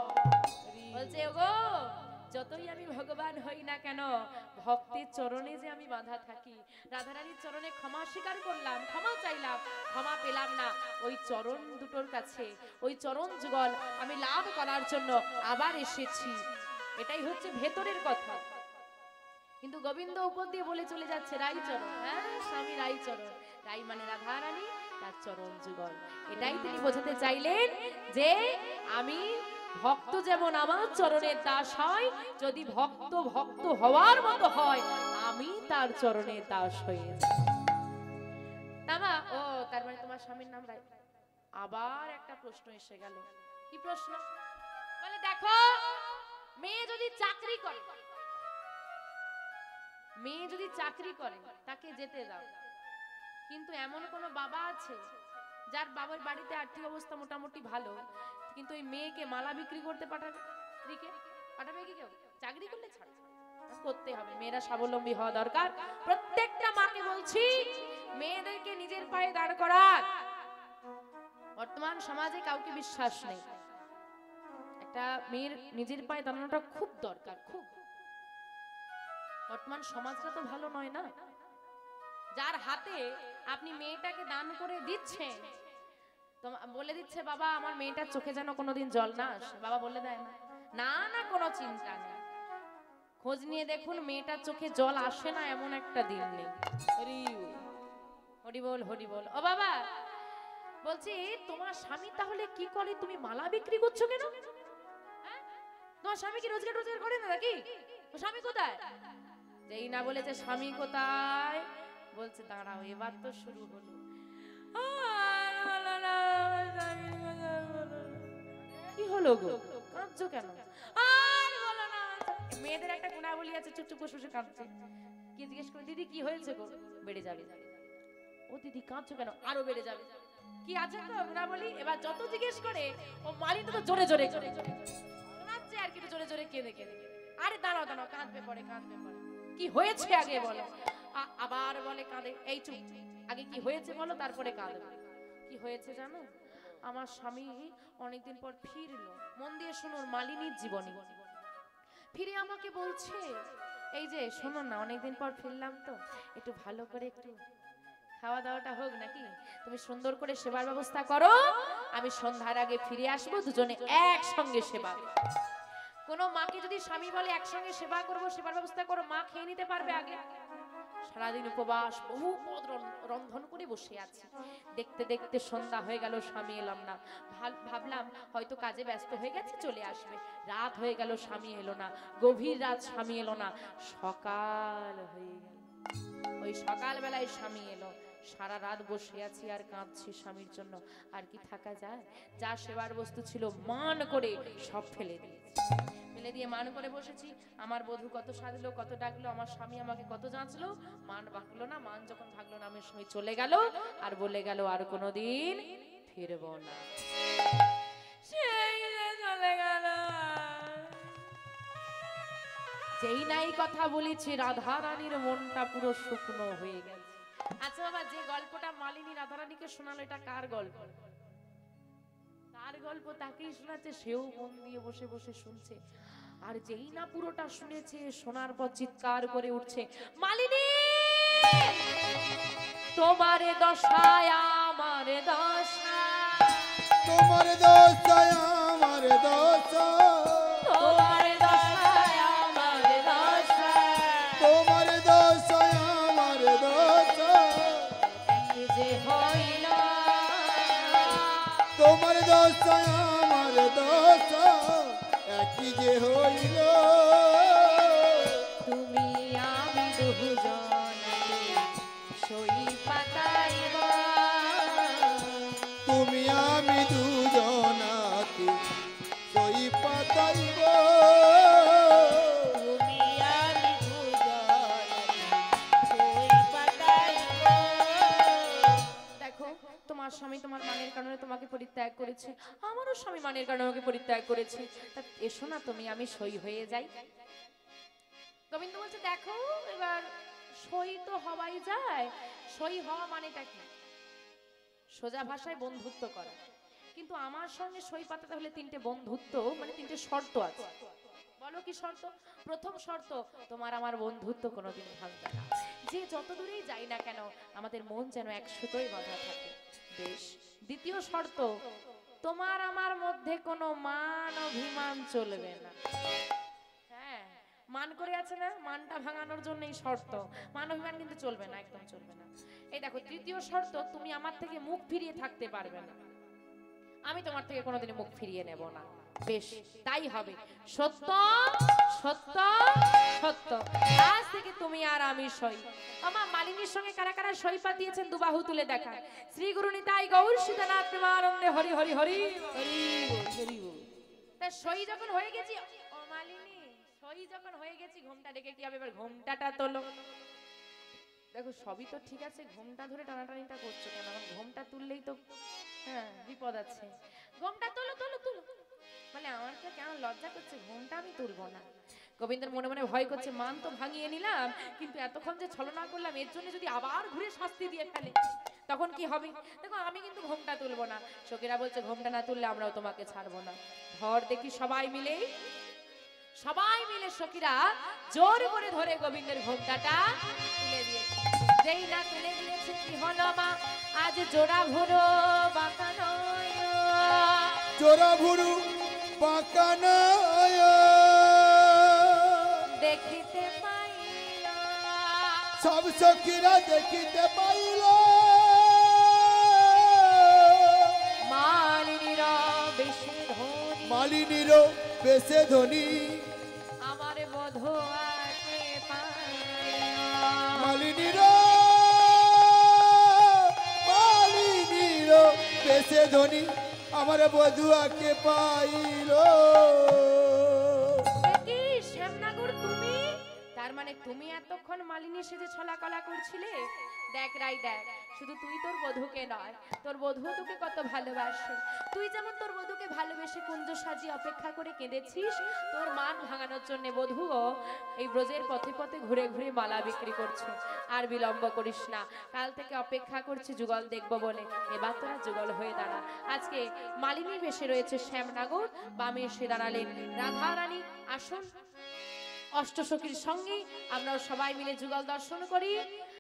বলছে, ওগো যতই আমি ভগবান হই না কেন, ভক্তের চরণে যে আমি বাঁধা থাকি। রাধারানীর চরণে ক্ষমা স্বীকার করলাম, ক্ষমা চাইলাম, ক্ষমা পেলাম না। ওই চরণ দুটোর কাছে, ওই চরণ যুগল আমি লাভ করার জন্য আবার এসেছি। এটাই হচ্ছে ভেতরের কথা। কিন্তু গোবিন্দ উপর দিয়ে বলে চলে যাচ্ছে রাইচরণ। হ্যাঁ স্বামী রাইচরণ, রাই মানে রাধারানী, তার চরণ যুগল। এটাই তিনি বোঝাতে চাইলেন যে আমি ভক্ত যেমন আমার চরণের দাস হয়, যদি ভক্ত ভক্ত হওয়ার মতো হয়, আমি তার চরণের দাস হয়ে যাই। তামা ও তার মানে তোমার স্বামীর নাম রাই। আবার একটা প্রশ্ন এসে গেল। কি প্রশ্ন? বলে দেখো, মেয়ে যদি চাকরি করে, মেয়ে যদি চাকরি করে তাকে যেতে দাও। কিন্তু এমন কোন বাবা আছে যার বাবার বাড়িতে আর্থিক অবস্থা মোটামুটি ভালো, কিন্তু ওই মেয়েকে মালা বিক্রি করতে পাঠাবে? স্ত্রীকে পাঠাবে কি কেউ? চাকরি করলে ছাড় করতে হবে। মেয়েরা স্বাবলম্বী হওয়া দরকার। প্রত্যেকটা মাকে বলছি, মেয়েদেরকে নিজের পায়ে দাঁড় করার। বর্তমান সমাজে কাউকে বিশ্বাস নেই। একটা মেয়ের নিজের পায়ে দাঁড়ানোটা খুব দরকার, খুব। বর্তমান সমাজটা তো ভালো নয় না। যার হাতে আপনি মেয়েটাকে দান করে দিচ্ছেন, তো বলে দিচ্ছে বাবা আমার মেয়েটার চোখে যেন কোনোদিন জল না আসে, বাবা বলে দেয় না? না না, কোনো চিন্তা নেই। খোঁজ নিয়ে দেখুন মেয়েটার চোখে জল আসে না এমন একটা দিন নেই। হরি বল হরি বল। ও বাবা বলছি, তোমার স্বামী তাহলে কি করে? তুমি মালা বিক্রি করছো কেন? হ্যাঁ? তোমার স্বামী কি রোজগার রোজগার করে না নাকি? স্বামী কোথায়? যেই না বলেছে স্বামী কোথায়, বলছে দাঁড়াও এবার তো শুরু হলো। আর বলো না, স্বামীর কথা বলো না। কি হলো গো, কাঁদছো কেন? আর বলো না। মেয়েদের একটা গুণাবলী আছে, চুপ চুপ বসে বসে কাঁদছে। কি জিজ্ঞেস করে, দিদি কি হয়েছে গো? বেড়ে যাবে। ও দিদি কাঁদছো কেন? আরো বেড়ে যাবে। কি আছে তো গুণাবলী? এবার যত জিজ্ঞেস করে ও মালিটা তো জোরে জোরে কাঁদছে আর কি, জোরে জোরে কেঁদে কেঁদে। আরে দাঁড়াও দাঁড়াও, কাঁদবে পরে কাঁদবে পরে। কি হয়েছে আগে বলো। আবার বলে কাঁদে। এই চুপ, আগে কি হয়েছে বলো তারপরে কাঁদবে। কি হয়েছে জানো? আমার স্বামী অনেকদিন পর ফিরলো। মন দিয়ে শুনুন, মালিনীর জীবনী। ফিরে আমাকে বলছে, এই যে শোনো না, অনেকদিন পর ফিরলাম তো, একটু ভালো করে একটু খাওয়া দাওয়াটা হোক নাকি, তুমি সুন্দর করে সেবার ব্যবস্থা করো, আমি সন্ধ্যার আগে ফিরে আসবো, দুজনে একসঙ্গে সেবা। কোনো মাকে যদি স্বামী বলে একসঙ্গে সেবা করবো, সেবার ব্যবস্থা করো, মা খেয়ে নিতে পারবে আগে? সারাদিন উপবাস বহু পদ রন্ধন করে বসে আছি। দেখতে দেখতে সন্ধ্যা হয়ে গেল, স্বামী এলাম না। ভাবলাম হয়তো কাজে ব্যস্ত হয়ে গেছে, চলে আসবে। রাত হয়ে গেল, স্বামী এলো না। গভীর রাত, স্বামী এলো না। সকাল হয়ে গেল, ওই সকাল বেলায় স্বামী এলো। সারা রাত বসে আছি আর কাঁদছি স্বামীর জন্য। আর কি থাকা যায়? যা সেবার বস্তু ছিল মান করে সব ফেলে দিয়েছি। ফেলে দিয়ে মান করে বসেছি। আমার বধূ কত সাজলো, কত ডাকলো, আমার স্বামী আমাকে কত যাঁচলো, মান ভাগলো না। মান যখন ভাগলো না, আমার স্বামী চলে গেল আর বলে গেল আর কোনোদিন ফিরবো না। সেই চলে গেল। যেই নাই কথা বলেছি, রাধা রানীর মনটা পুরো শুকনো হয়ে গেছে। আচ্ছা বাবা, যে গল্পটা মালিনী রাধা রানীকে শোনালো, এটা কার গল্প? কার গল্প? তাকেই শোনাচ্ছে, সেও মন দিয়ে বসে বসে শুনছে। আর যেই না পুরোটা শুনেছে, শোনার পর চিৎকার করে উঠছে, মালিনী তোমারে দশায় আমার দশা, তোমার দশায় আমার দশা, তোমার দশায় আমার দশা, তোমার দশায় আমার দশা, কি যে হইল, তোমার দশায় আমার দশা, একই যে হইল। তুমি আমি দুজনে সই পাতাইব, তুমি আমি দুজনাতে সই পাতাইব, তুমি আমি দুজনে সই পাতাইব। দেখো তোমার স্বামী তোমার মানের কারণে তোমাকে পরিত্যাগ করেছে, আমারও স্বামী মানের কারণে আমাকে পরিত্যাগ করেছে। তা এসো না তুমি আমি সই হয়ে যাই। গোবিন্দ বলছে, দেখো এবার সই তো হওয়াই যায়। সই হওয়া মানেটা কি? সোজা ভাষায় বন্ধুত্ব করা। কিন্তু আমার সঙ্গে সই পাতাতে হলে তিনটে বন্ধুত্ব, মানে তিনটে শর্ত আছে। বলো কি শর্ত? প্রথম শর্ত, তোমার আমার বন্ধুত্ব কোনোদিন ভাঙবে না। যে যত দূরেই যাই না কেন, আমাদের মন যেন এক সুতোয় বাঁধা থাকে। বেশ। দ্বিতীয় শর্ত, তোমার আমার মধ্যে কোনো মান অভিমান চলবে না। হ্যাঁ, মান করে আছে না, মানটা ভাঙানোর জন্য এই শর্ত। মান অভিমান কিন্তু চলবে না, একদম চলবে না। এই দেখো, তৃতীয় শর্ত, তুমি আমার থেকে মুখ ফিরিয়ে থাকতে পারবে না, আমি তোমার থেকে কোনোদিন মুখ ফিরিয়ে নেব না। বেশ, তাই হবে। সত্য সত্য সত্য। আজ থেকে তুমি আর আমি সই। আমার মালিনীর সঙ্গে কারা কারা সই পাতিয়েছেন দুবাহু তুলে দেখায়। শ্রী গুরু নিতাই গৌর সীতানাথ প্রেমানন্দে হরি হরি হরি হরি হরি। তা সই যখন হয়ে গেছি, ও মালিনী সই যখন হয়ে গেছি, ঘোমটা ডেকে কি হবে? এবার ঘোমটাটা তোলো। দেখো সবই তো ঠিক আছে, ঘোমটা ধরে টানাটানিটা করছো কেন? এখন ঘোমটা তুললেই তো হ্যাঁ বিপদ আছে। ঘোমটা তোলো তোলো তোলো। মানে আমার তো কেন লজ্জা করছে, ঘোমটা আমি তুলবো না। গোবিন্দের মনে মনে ভয় করছে, মান তো ভাঙিয়ে নিলাম, কিন্তু এতক্ষণ যে ছলনা করলাম, এর জন্য যদি আবার ঘুরে শাস্তি দিয়ে ফেলে তখন কি হবে? দেখো আমি কিন্তু ঘোমটা তুলবো না। সখীরা বলছে, ঘোমটা না তুললে আমরাও তোমাকে ছাড়বো না। ধর দেখি সবাই মিলে, সবাই মিলে সখীরা জোর করে ধরে গোবিন্দের ঘোমটাটা তুলে দিয়েছে। যেই না তুলে দিয়েছে, কি হলো মা? আজ জোড়া ভুরো বাঁকানো, জোড়া ভুরু বাঁকানো দেখিতে পাইল, সব সখীরা দেখিতে পাইল, মালিনীর বেশে ধনী, মালিনীর বেশে ধনী, আমার বধূ আগে পাইল, মালিনীর সে ধনী আমার বধুয়াকে পাইল। কি শ্যামনগর তুমি? তার মানে তুমি এতক্ষণ মালিনী সেজে ছলাকলা করছিলে? দেখ রাই দেখ, শুধু তুই তোর বধূকে নয়, তোর বধূ তোকে কত ভালোবাসে। তুই যেমন তোর বধূকে ভালোবেসে কুঞ্জ সাজিয়ে অপেক্ষা করে কেঁদেছিস, তোর মান ভাঙানোর জন্য বধূও এই ব্রজের পথে পথে ঘুরে ঘুরে মালা বিক্রি করছে। আর বিলম্ব করিস না, কাল থেকে অপেক্ষা করছি যুগল দেখবো বলে। এবার তোরা যুগল হয়ে দাঁড়া। আজকে মালিনী বেশে রয়েছে শ্যামনগর, বামে এসে দাঁড়ালেন রাধা রানী। আসুন অষ্টসখীর সঙ্গে আমরাও সবাই মিলে যুগল দর্শন করি।